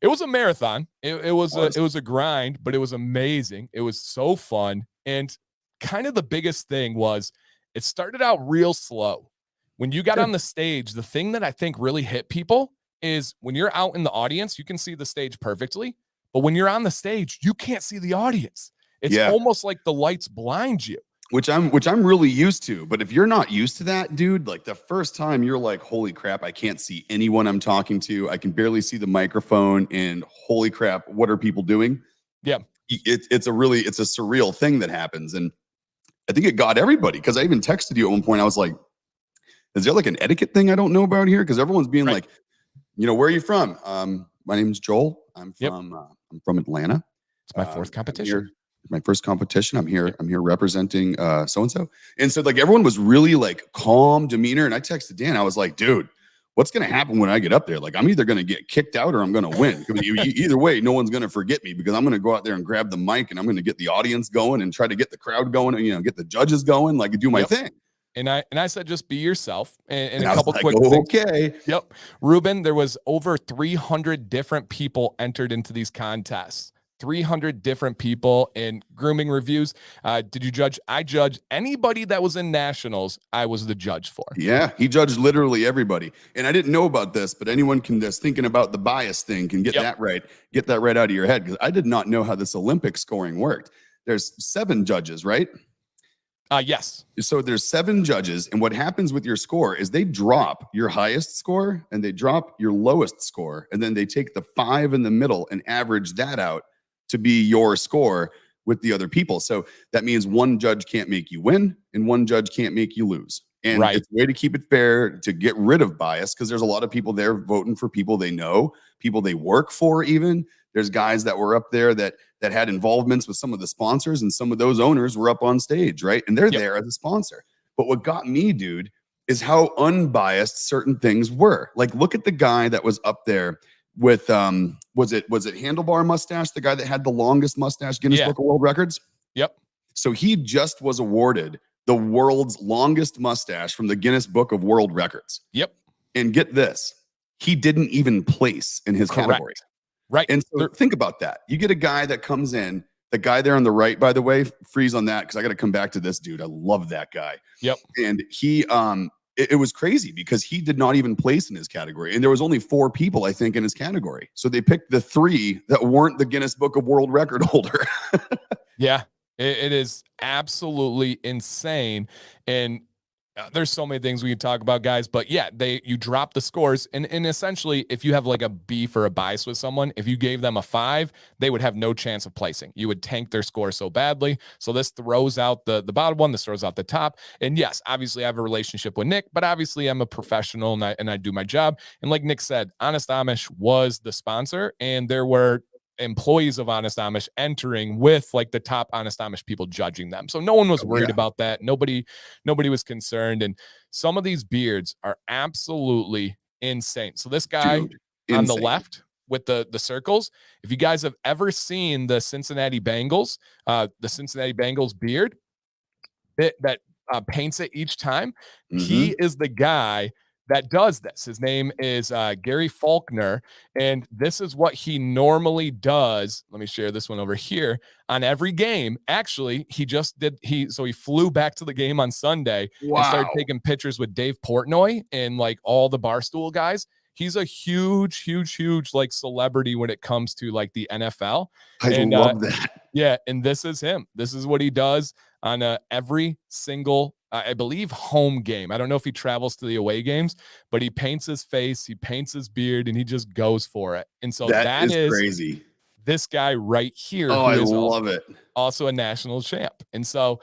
it was a marathon. It was a grind, but it was amazing. It was so fun. And kind of the biggest thing was it started out real slow. When you got on the stage, the thing that I think really hit people is when you're out in the audience, you can see the stage perfectly. But when you're on the stage, you can't see the audience. It's almost like the lights blind you. Which I'm really used to. But if you're not used to that, dude, like the first time you're like, holy crap, I can't see anyone I'm talking to. I can barely see the microphone, and holy crap, what are people doing? Yeah. It's a surreal thing that happens. And I think it got everybody, because I even texted you at one point. I was like, is there like an etiquette thing I don't know about here? Because everyone's being like, where are you from? My name's Joel. I'm from Atlanta. It's my fourth competition. My first competition. I'm here representing so-and-so. And so like everyone was really like calm demeanor. And I texted Dan. I was like, dude, what's going to happen when I get up there? Like, I'm either going to get kicked out or I'm going to win. Either way, no one's going to forget me, because I'm going to go out there and grab the mic and I'm going to get the audience going and try to get the crowd going and, get the judges going, like do my thing. And I said, just be yourself. And a I couple was quick like, things. okay. Yep. Ruben, there was over 300 different people entered into these contests. 300 different people in grooming reviews. Did you judge? I judged anybody that was in nationals. I was the judge for. Yeah, he judged literally everybody. And I didn't know about this, but anyone can just thinking about the bias thing can get that right. Get that right out of your head, because I did not know how this Olympic scoring worked. There's 7 judges, right? Yes. So there's 7 judges, and what happens with your score is they drop your highest score and they drop your lowest score, and then they take the 5 in the middle and average that out to be your score with the other people. So that means one judge can't make you win and one judge can't make you lose. And it's a way to keep it fair, to get rid of bias, because there's a lot of people there voting for people they know, people they work for even. There's guys that were up there that had involvements with some of the sponsors, and some of those owners were up on stage, right? And they're there as a sponsor. But what got me, dude, is how unbiased certain things were. Like, look at the guy that was up there with was it handlebar mustache, the guy that had the longest mustache, Guinness Book of World Records? Yep. So he just was awarded the world's longest mustache from the Guinness Book of World Records. Yep. And get this, he didn't even place in his category. Right. And so think about that. You get a guy that comes in, the guy there on the right, by the way, freeze on that, because I got to come back to this dude. I love that guy. Yep. And he it was crazy, because he did not even place in his category. And there was only 4 people, I think, in his category. So they picked the 3 that weren't the Guinness Book of World Record holder. Yeah, it is absolutely insane. And there's so many things we can talk about, guys, but yeah, you drop the scores, and essentially, if you have like a beef or a bias with someone, if you gave them a 5, they would have no chance of placing. You would tank their score so badly. So this throws out the bottom one, this throws out the top. And yes, obviously I have a relationship with Nick, but obviously I'm a professional and I do my job. And like Nick said, Honest Amish was the sponsor, and there were employees of Honest Amish entering with like the top Honest Amish people judging them. So no one was worried about that. Nobody was concerned. And some of these beards are absolutely insane. So this guy on the left with the circles, if you guys have ever seen the Cincinnati Bengals beard that paints it each time, he is the guy that does this. His name is Gary Faulkner, and this is what he normally does. Let me share this one over here. On every game, actually, he flew back to the game on Sunday and started taking pictures with Dave Portnoy and like all the Barstool guys. He's a huge like celebrity when it comes to like the NFL. I love that. Yeah, and this is him. This is what he does. on every single, I believe, home game. I don't know if he travels to the away games, but he paints his face, he paints his beard, and he just goes for it. And so That that is is crazy. this guy right here, Oh, who I is love it. also a national champ. And so,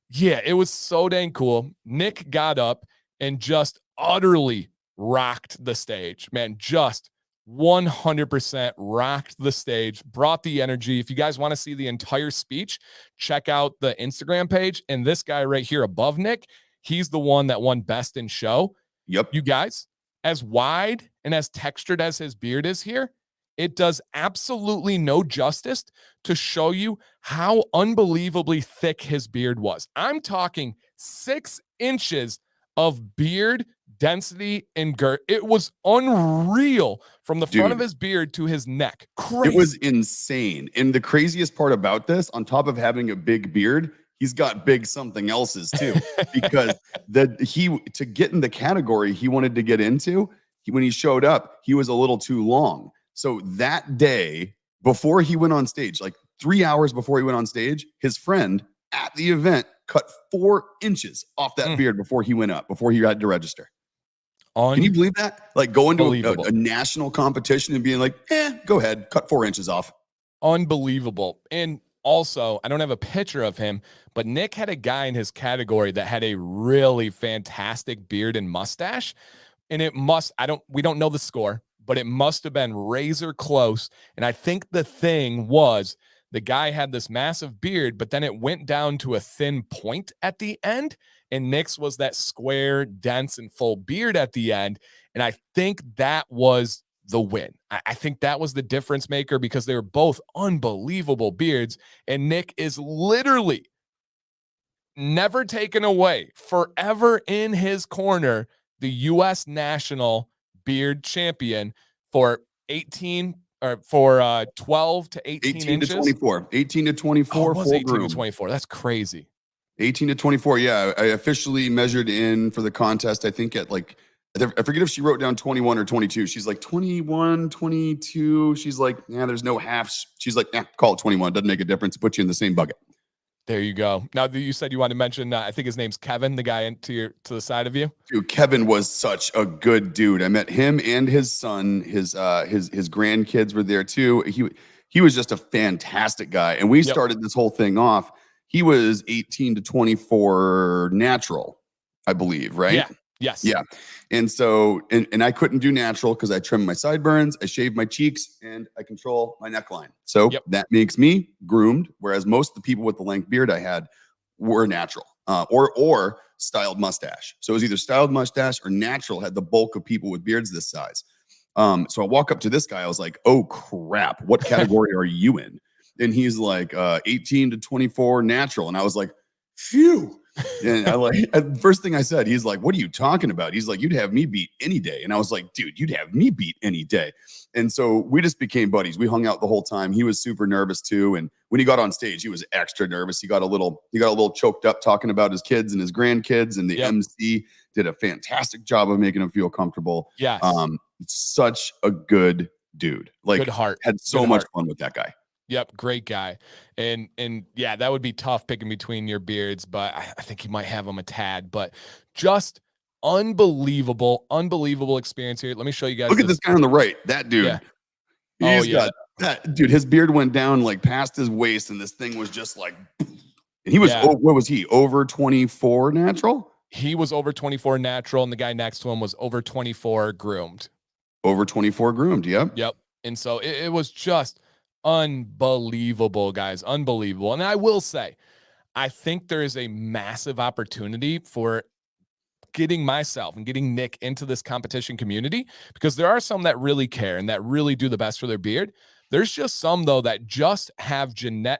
yeah, it was so dang cool. Nick got up and just utterly rocked the stage, man. Just 100% rocked the stage, brought the energy. If you guys want to see the entire speech, check out the Instagram page. And this guy right here above Nick, he's the one that won Best in Show. Yep. You guys, as wide and as textured as his beard is here, it does absolutely no justice to show you how unbelievably thick his beard was. I'm talking 6 inches of beard density and girth. It was unreal from the front of his beard to his neck. Crazy. It was insane. And the craziest part about this, on top of having a big beard, he's got big something else's too. Because to get in the category he wanted to get into, when he showed up, he was a little too long. So that day, before he went on stage, like 3 hours before he went on stage, his friend at the event cut 4 inches off that beard before he went up, before he had to register. Can you believe that? Like going to a national competition and being like, go ahead, cut 4 inches off. Unbelievable. And also, I don't have a picture of him, but Nick had a guy in his category that had a really fantastic beard and mustache. And we don't know the score, but it must have been razor close. And I think the thing was the guy had this massive beard, but then it went down to a thin point at the end. And Nick's was that square, dense, and full beard at the end. And I think that was the win. I think that was the difference maker because they were both unbelievable beards. And Nick is literally never taken away, forever in his corner, the U.S. national beard champion for 12 to 18 inches. To 24. 18 to 24. Oh, it was 18 to 24. That's crazy. 18 to 24. Yeah. I officially measured in for the contest. I think at like, I forget if she wrote down 21 or 22. She's like 21, 22. She's like, there's no halves. She's like, call it 21. Doesn't make a difference. Put you in the same bucket. There you go. Now you said you want to mention, I think his name's Kevin, the guy to the side of you. Dude, Kevin was such a good dude. I met him and his son. His grandkids were there too. He was just a fantastic guy. And we started this whole thing off. He was 18 to 24 natural, I believe, right? Yeah. Yes. Yeah. And so, and I couldn't do natural because I trim my sideburns, I shave my cheeks, and I control my neckline. So that makes me groomed, whereas most of the people with the length beard I had were natural or styled mustache. So it was either styled mustache or natural had the bulk of people with beards this size. So I walk up to this guy. I was like, oh, crap. What category are you in? And he's like 18 to 24 natural. And I was like, phew. And first thing I said, he's like, what are you talking about? He's like, you'd have me beat any day. And I was like, dude, you'd have me beat any day. And so we just became buddies. We hung out the whole time. He was super nervous too. And when he got on stage, he was extra nervous. He got a little choked up talking about his kids and his grandkids, and the MC did a fantastic job of making him feel comfortable. Yeah. Such a good dude. Like, good heart. Had so much fun with that guy. Yep, great guy. And yeah, that would be tough picking between your beards, but I think you might have them a tad, but just unbelievable experience here. Let me show you guys. Look at this guy on the right. That dude. Yeah. He's got that dude. His beard went down like past his waist, and this thing was just like, and he was, what was he? Over 24 natural? He was over 24 natural, and the guy next to him was over 24 groomed. Over 24 groomed. Yep. And so it was just unbelievable, guys. Unbelievable. And I will say, I think there is a massive opportunity for getting myself and getting Nick into this competition community, because there are some that really care and that really do the best for their beard. There's just some, though, that just have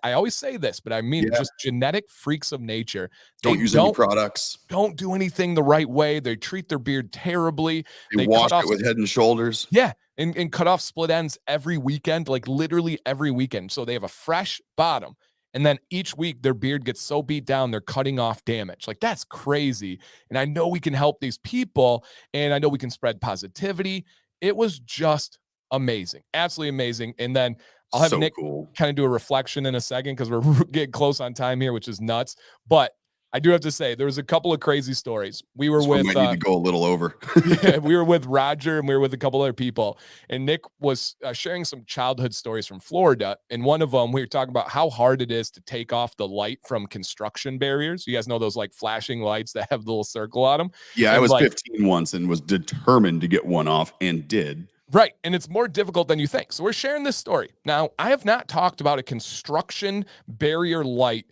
I always say this, but I mean just genetic freaks of nature. Don't use any products. Don't do anything the right way. They treat their beard terribly. They wash it with Head and Shoulders. Yeah. And cut off split ends every weekend, like literally every weekend. So they have a fresh bottom. And then each week their beard gets so beat down, they're cutting off damage. Like, that's crazy. And I know we can help these people, and I know we can spread positivity. It was just amazing. Absolutely amazing. And then I'll have So Nick cool. kind of do a reflection in a second because we're getting close on time here, which is nuts. But I do have to say there was a couple of crazy stories. We were with might need to go a little over. yeah, we were with Roger and we were with a couple other people, and Nick was sharing some childhood stories from Florida. And one of them, we were talking about how hard it is to take off the light from construction barriers. You guys know those like flashing lights that have the little circle on them. Yeah, I And was like, 15 once and was determined to get one off and did. right. And it's more difficult than you think. So we're sharing this story. Now, I have not talked about a construction barrier light,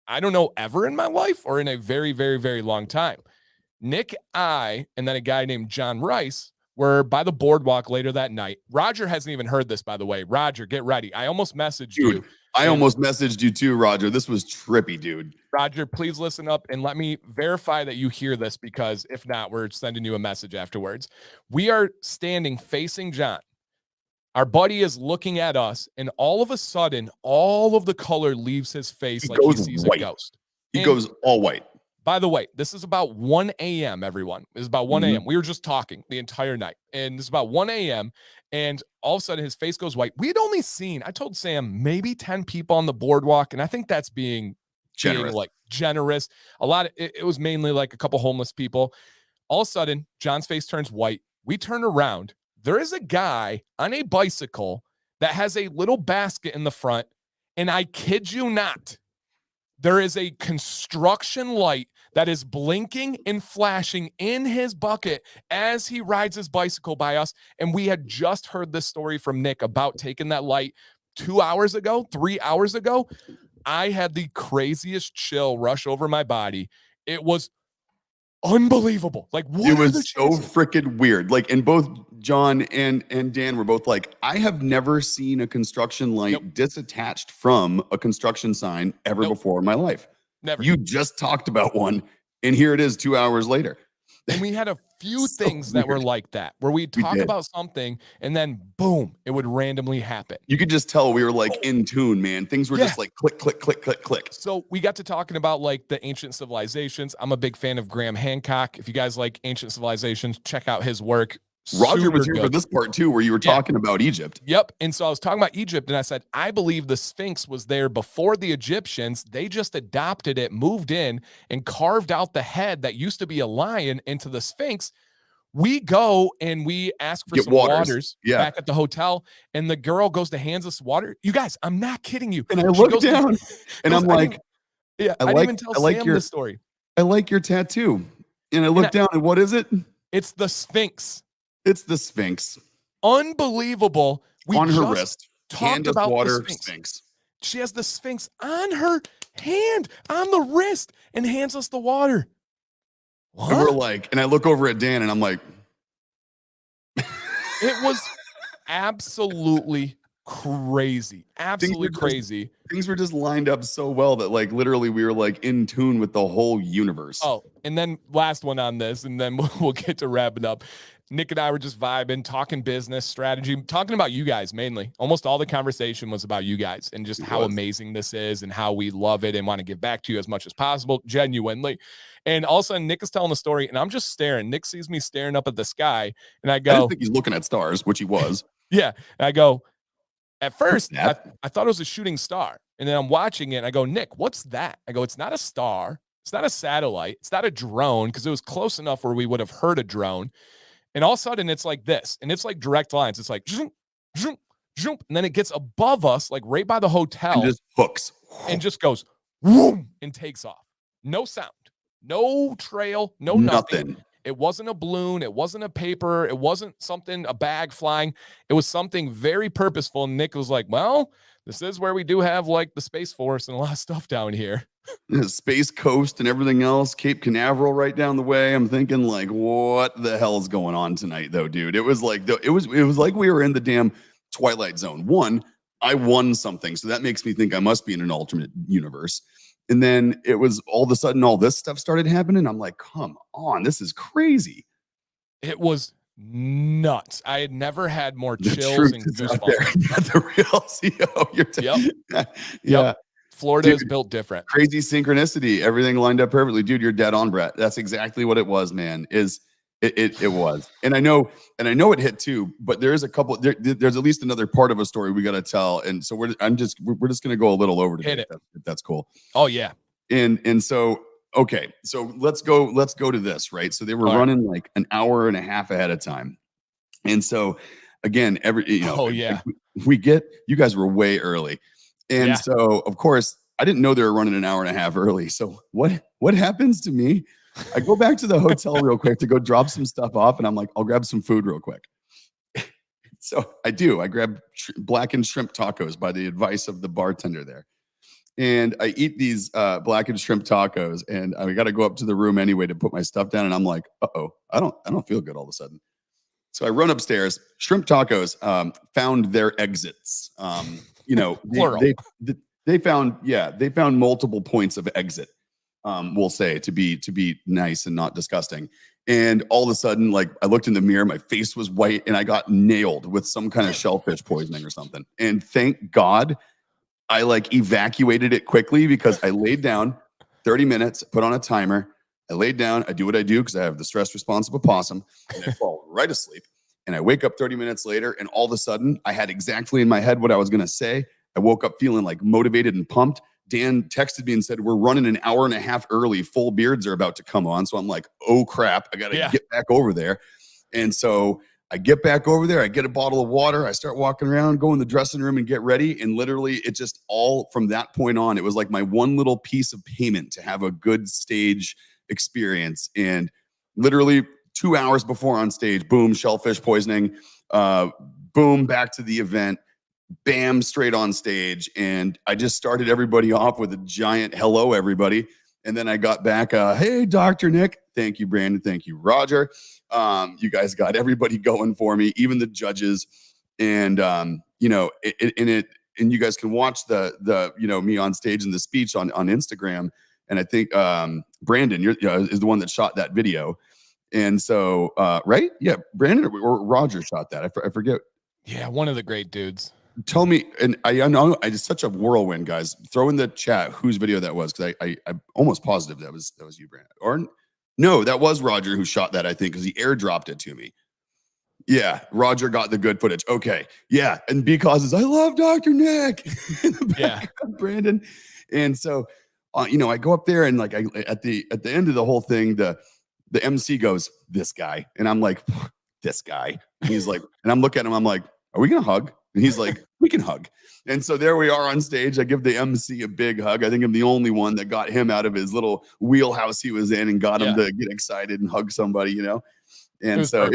I don't know, ever in my life or in a very, very, very long time. Nick, and then a guy named John Rice were by the boardwalk later that night. Roger hasn't even heard this, by the way. Roger, get ready. I almost messaged you. I almost messaged you too, Roger. This was trippy, dude. Roger, please listen up and let me verify that you hear this, because if not, we're sending you a message afterwards. We are standing facing John. Our buddy is looking at us, and all of a sudden, all of the color leaves his face like he sees white. a ghost. He goes all white. By the way, this is about 1 a.m., everyone. This is about 1 a.m. We were just talking the entire night, and this is about 1 a.m., and all of a sudden his face goes white. We had only seen, I told Sam, maybe 10 people on the boardwalk, and I think that's being generous. A lot of it was mainly like a couple homeless people. All of a sudden, John's face turns white. We turn around. There is a guy on a bicycle that has a little basket in the front, and I kid you not, there is a construction light that is blinking and flashing in his bucket as he rides his bicycle by us. And we had just heard this story from Nick about taking that light 2 hours ago, 3 hours ago. I had the craziest chill rush over my body. It was unbelievable. Like, what it was so freaking weird. Like, and both John and Dan were both like, I have never seen a construction light disattached from a construction sign ever before in my life. Never. You just talked about one, and here it is 2 hours later. And we had a few things that were like that, where we'd talk about something and then boom, it would randomly happen. You could just tell we were like in tune, man. Things were just like click, click, click, click, click. So we got to talking about like the ancient civilizations. I'm a big fan of Graham Hancock. If you guys like ancient civilizations, check out his work. Roger was here for this part too, where you were talking about Egypt. Yep. And so I was talking about Egypt, and I said, I believe the Sphinx was there before the Egyptians. They just adopted it, moved in, and carved out the head that used to be a lion into the Sphinx. We go and we ask for some waters back at the hotel, and the girl goes to hands us water. You guys, I'm not kidding you. And I look down and I'm like, I didn't even tell Sam the story. I like your tattoo. And I look down and what is it? It's the Sphinx. It's the Sphinx. Unbelievable. We on her wrist. Talked about water, the Sphinx. She has the Sphinx on her hand, on the wrist, and hands us the water. What? And we're like, and I look over at Dan and I'm like, it was absolutely crazy. Absolutely crazy. Things were just lined up so well that like literally we were like in tune with the whole universe. Oh, and then last one on this, and then we'll get to wrapping up. Nick and I were just vibing, talking business strategy, talking about you guys mainly. Almost all the conversation was about you guys and just how amazing this is and how we love it and want to give back to you as much as possible, genuinely. And all of a sudden, Nick is telling the story, and I'm just staring. Nick sees me staring up at the sky, and I go, I didn't think he's looking at stars, which he was. Yeah. And I go, at first, I thought it was a shooting star. And then I'm watching it, and I go, Nick, what's that? I go, it's not a star. It's not a satellite. It's not a drone, because it was close enough where we would have heard a drone. And all of a sudden, it's like this, and it's like direct lines. It's like, zoom, zoom, zoom, and then it gets above us, like right by the hotel. And just hooks. And just goes, whoom, and takes off. No sound, no trail, no nothing. It wasn't a balloon. It wasn't a paper. It wasn't something, a bag flying. It was something very purposeful. And Nick was like, well, this is where we do have like the Space Force and a lot of stuff down here. Space Coast and everything else, Cape Canaveral right down the way. I'm thinking like, what the hell is going on tonight though, dude? It was like it was like we were in the damn Twilight Zone. One, I won something, so that makes me think I must be in an alternate universe. And then it was all of a sudden all this stuff started happening. I'm like, come on, this is crazy. It was nuts. I had never had more chills and goosebumps. The real CEO. Yep. Florida is built different. Crazy synchronicity. Everything lined up perfectly. Dude, you're dead on, Brett. That's exactly what it was, man. It's It was, and I know it hit too. But there is a couple. There's at least another part of a story we got to tell, and so we're just gonna go a little over today, if that's cool. Oh yeah. And so okay, so let's go to this, right? So they were running like an hour and a half ahead of time, and so again, you guys were way early, and so of course I didn't know they were running an hour and a half early. So what happens to me? I go back to the hotel real quick to go drop some stuff off, and I'm like, I'll grab some food real quick. So I do. I grab blackened shrimp tacos by the advice of the bartender there. And I eat these blackened shrimp tacos, and I got to go up to the room anyway to put my stuff down. And I'm like, uh-oh, I don't feel good all of a sudden. So I run upstairs. Shrimp tacos found their exits. They found multiple points of exit. We'll say to be nice and not disgusting. And all of a sudden, like I looked in the mirror, my face was white, and I got nailed with some kind of shellfish poisoning or something. And thank God I like evacuated it quickly, because I laid down 30 minutes, put on a timer. I laid down, I do what I do because I have the stress response of a possum, and I fall right asleep. And I wake up 30 minutes later, and all of a sudden I had exactly in my head what I was going to say. I woke up feeling like motivated and pumped. Dan texted me and said, we're running an hour and a half early. Full beards are about to come on. So I'm like, oh crap, I got to get back over there. And so I get back over there. I get a bottle of water. I start walking around, go in the dressing room and get ready. And literally it just all from that point on, it was like my one little piece of payment to have a good stage experience. And literally 2 hours before on stage, boom, shellfish poisoning, boom, back to the event. Bam, straight on stage. And I just started everybody off with a giant hello, everybody. And then I got back, hey, Dr. Nick. Thank you, Brandon. Thank you, Roger. You guys got everybody going for me, even the judges. And, and you guys can watch the me on stage in the speech on Instagram. And I think Brandon is the one that shot that video. And so, right? Yeah, Brandon or Roger shot that. I forget. Yeah, one of the great dudes. Tell me, and I know I just such a whirlwind, guys. Throw in the chat whose video that was, because I'm almost positive that was you, Brandon. Or no, that was Roger who shot that, I think, because he airdropped it to me. Yeah, Roger got the good footage. Okay, yeah, and because I love Dr. Nick. In the back of Brandon, and so I go up there and like at the end of the whole thing, the MC goes, "This guy," and I'm like, "This guy." And he's like, and I'm looking at him, I'm like, "Are we gonna hug?" And he's like, "We can hug." And so there we are on stage. I give the MC a big hug. I think I'm the only one that got him out of his little wheelhouse he was in and got him to get excited and hug somebody, And so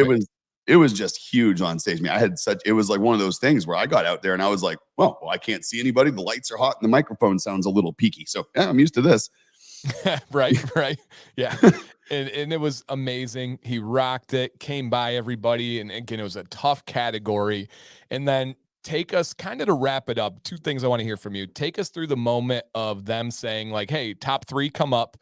it was just huge on stage. I mean, it was like one of those things where I got out there and I was like, well, I can't see anybody. The lights are hot and the microphone sounds a little peaky. So yeah, I'm used to this. Right. Yeah. And it was amazing. He rocked it, came by everybody. And again, it was a tough category. And then take us kind of to wrap it up. Two things I want to hear from you. Take us through the moment of them saying like, hey, top 3 come up,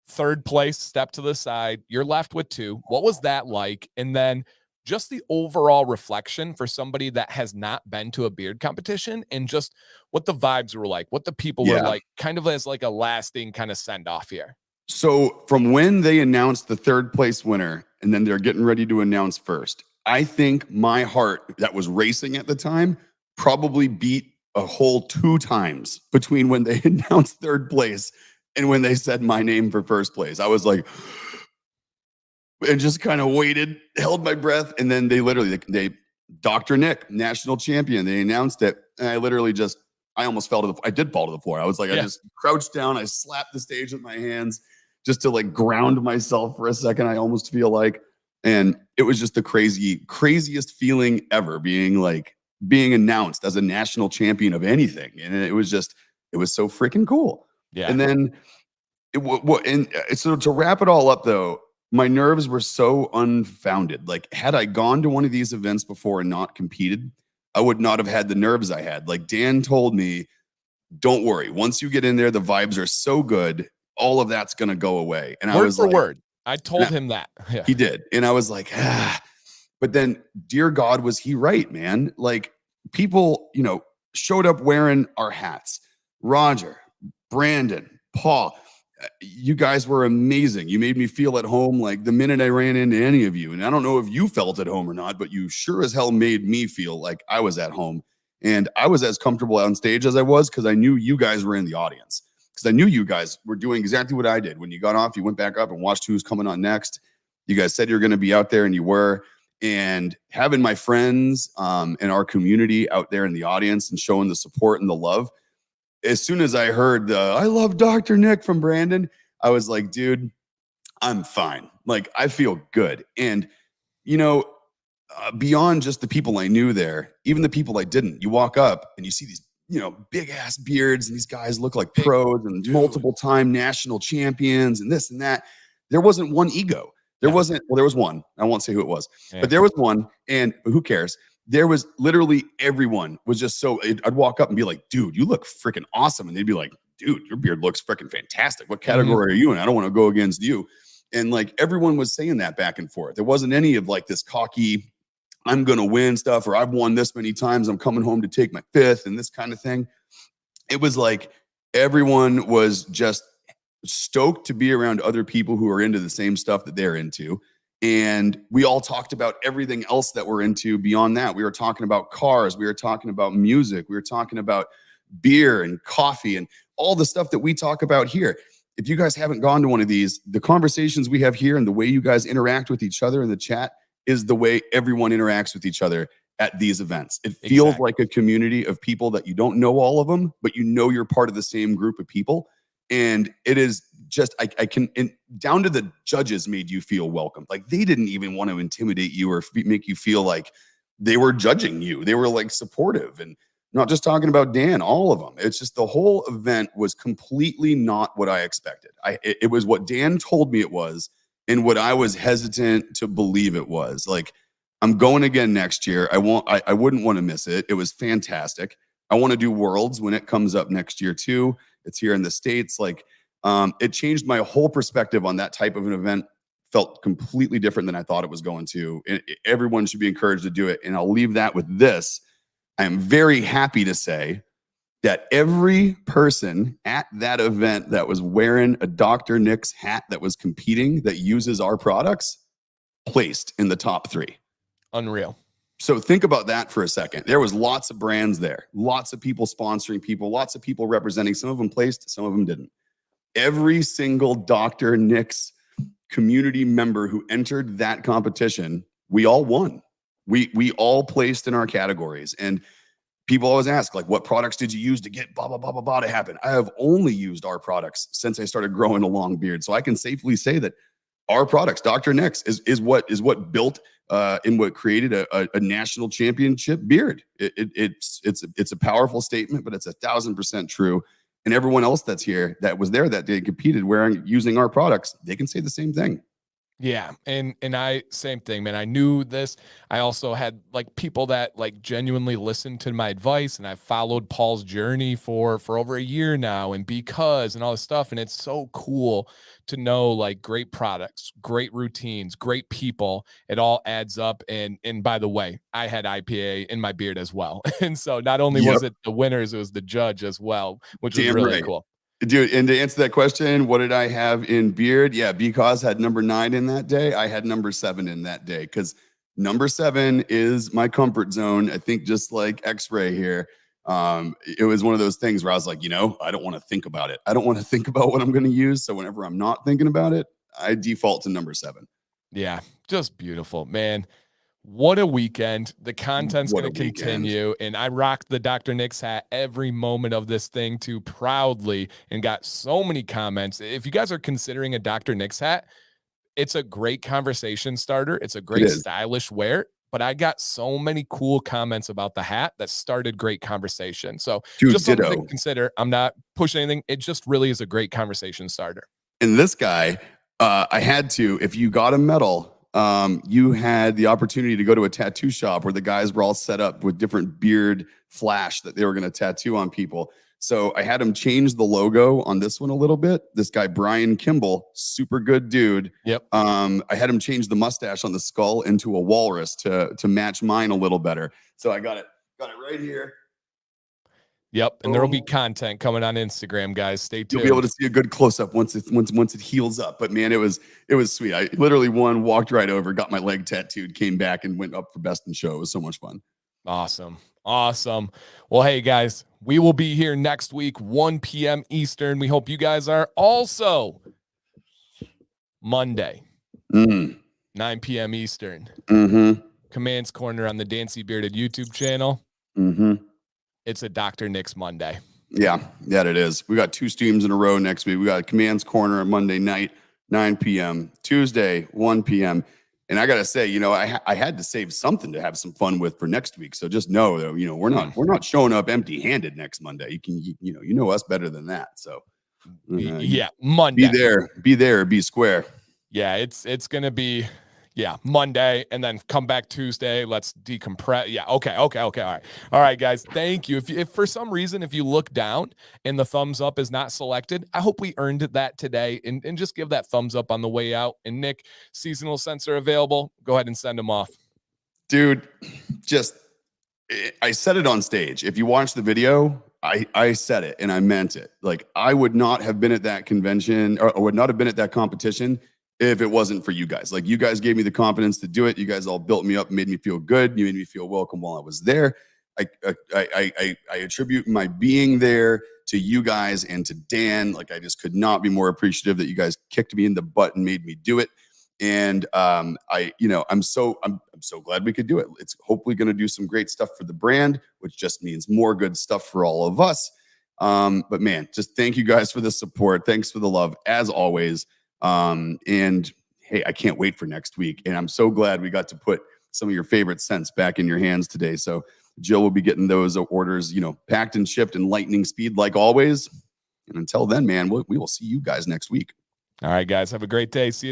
3rd place, step to the side. You're left with 2. What was that like? And then just the overall reflection for somebody that has not been to a beard competition and just what the vibes were like, what the people were like, kind of as like a lasting kind of send off here. So from when they announced the 3rd place winner and then they're getting ready to announce first, I think my heart that was racing at the time probably beat a whole 2 times between when they announced 3rd place and when they said my name for 1st place. I was like, and just kind of waited, held my breath. And then they Dr. Nick, national champion, they announced it. And I literally I almost fell to I did fall to the floor. I was like, I just crouched down. I slapped the stage with my hands just to like ground myself for a second. I almost feel like, and it was just the craziest feeling ever being announced as a national champion of anything. And it was so freaking cool. Yeah. And then so to wrap it all up though, my nerves were so unfounded. Like had I gone to one of these events before and not competed, I would not have had the nerves I had. Like Dan told me, don't worry. Once you get in there, the vibes are so good. All of that's going to go away. And word for word. I told him that. Yeah. He did. And I was like, But then, dear God, was he right, man? Like people, showed up wearing our hats. Roger, Brandon, Paul, you guys were amazing. You made me feel at home like the minute I ran into any of you. And I don't know if you felt at home or not, but you sure as hell made me feel like I was at home. And I was as comfortable on stage as I was because I knew you guys were in the audience. Because I knew you guys were doing exactly what I did. When you got off, you went back up and watched who's coming on next. You guys said you were going to be out there, and you were. And having my friends and our community out there in the audience and showing the support and the love, as soon as I heard the "I love Dr. Nick" from Brandon, I was like, dude, I'm fine. Like, I feel good. And, you know, beyond just the people I knew there, even the people I didn't, you walk up and you see these, you know, big ass beards, and these guys look like pros and multiple time national champions and this and that. There wasn't one ego. There wasn't, well, there was one. I won't say who it was, but there was one, and who cares? There was literally everyone was just so, I'd walk up and be like, dude, you look freaking awesome. And they'd be like, dude, your beard looks freaking fantastic. What category are you in? I don't want to go against you. And like everyone was saying that back and forth. There wasn't any of like this cocky, I'm going to win stuff, or I've won this many times, I'm coming home to take my fifth, and this kind of thing. It was like everyone was just stoked to be around other people who are into the same stuff that they're into. And we all talked about everything else that we're into beyond that. We were talking about cars. We were talking about music. We were talking about beer and coffee and all the stuff that we talk about here. If you guys haven't gone to one of these, the conversations we have here and the way you guys interact with each other in the chat is the way everyone interacts with each other at these events. It feels like a community of people that you don't know all of them, but you know you're part of the same group of people. And it is just, I can, down to the judges made you feel welcome. Like they didn't even want to intimidate you or make you feel like they were judging you. They were like supportive, and not just talking about Dan, all of them. It's just the whole event was completely not what I expected. It was what Dan told me it was, and what I was hesitant to believe it was. Like, I'm going again next year. I wouldn't want to miss it. It was fantastic. I want to do Worlds when it comes up next year too. It's here in the States. Like, it changed my whole perspective on that type of an event. Felt completely different than I thought it was going to. Everyone should be encouraged to do it. And I'll leave that with this. I am very happy to say that every person at that event that was wearing a Dr. Nick's hat that was competing, that uses our products, placed in the top 3. Unreal. So think about that for a second. There was lots of brands there, lots of people sponsoring people, lots of people representing. Some of them placed, some of them didn't. Every single Dr. Nick's community member who entered that competition, we all won. We all placed in our categories. And people always ask, like, what products did you use to get blah, blah, blah, blah, blah to happen? I have only used our products since I started growing a long beard. So I can safely say that our products, Dr. Nick's, is what built and what created a national championship beard. It's a powerful statement, but it's 1,000% true. And everyone else that's here that was there that day competed using our products, they can say the same thing. Yeah. And I, same thing, man. I knew this. I also had like people that like genuinely listened to my advice, and I followed Paul's journey for over a year now, and because, and all this stuff. And it's so cool to know like great products, great routines, great people. It all adds up. And by the way, I had IPA in my beard as well. And so not only was it the winners, it was the judge as well, which was really cool. Dude, and to answer that question, what did I have in beard? Yeah, because had number 9 in that day. I had number 7 in that day because number 7 is my comfort zone. I think just like X-Ray here, it was one of those things where I was like, I don't want to think about it. I don't want to think about what I'm going to use. So whenever I'm not thinking about it, I default to number 7. Yeah, just beautiful, man. What a weekend. The content's going to continue. And I rocked the Dr. Nick's hat every moment of this thing too proudly, and got so many comments. If you guys are considering a Dr. Nick's hat, it's a great conversation starter. It's a great stylish wear, but I got so many cool comments about the hat that started great conversation. So just something to consider. I'm not pushing anything. It just really is a great conversation starter. And this guy, I had to, if you got a medal, you had the opportunity to go to a tattoo shop where the guys were all set up with different beard flash that they were going to tattoo on people. So I had him change the logo on this one a little bit. This guy, Brian Kimball, super good dude. Yep. I had him change the mustache on the skull into a walrus to match mine a little better. So I got it right here. Yep, and there will be content coming on Instagram, guys. Stay tuned. You'll be able to see a good close up once it heals up. But man, it was sweet. I literally walked right over, got my leg tattooed, came back, and went up for best in show. It was so much fun. Awesome. Well, hey guys, we will be here next week, 1 p.m. Eastern. We hope you guys are also. Monday, 9 p.m. Eastern. Command's Corner on the Dancy Bearded YouTube channel. It's a Dr. Nick's Monday. Yeah, it is. We got 2 streams in a row next week. We got Command's Corner on Monday night, 9 p.m. Tuesday, 1 p.m. And I gotta say, I had to save something to have some fun with for next week. So just know that we're not showing up empty-handed next Monday. You know us better than that. So Monday. Be there, be square. Yeah, it's gonna be Monday, and then come back Tuesday. Let's decompress. Yeah, okay. All right, guys. Thank you. If for some reason, if you look down and the thumbs up is not selected, I hope we earned that today, and just give that thumbs up on the way out. And Nick, seasonal scents are available. Go ahead and send them off. Dude, I said it on stage. If you watch the video, I said it and I meant it. Like, I would not have been at that convention or would not have been at that competition if it wasn't for you guys. Like, you guys gave me the confidence to do it. You guys all built me up, made me feel good. You made me feel welcome while I was there. I attribute my being there to you guys and to Dan. Like, I just could not be more appreciative that you guys kicked me in the butt and made me do it. And I'm so glad we could do it. It's hopefully going to do some great stuff for the brand, which just means more good stuff for all of us. But man, just thank you guys for the support. Thanks for the love as always. And hey, I can't wait for next week. And I'm so glad we got to put some of your favorite scents back in your hands today. So Jill will be getting those orders, packed and shipped in lightning speed like always. And until then, man, we will see you guys next week. All right, guys, have a great day. See you next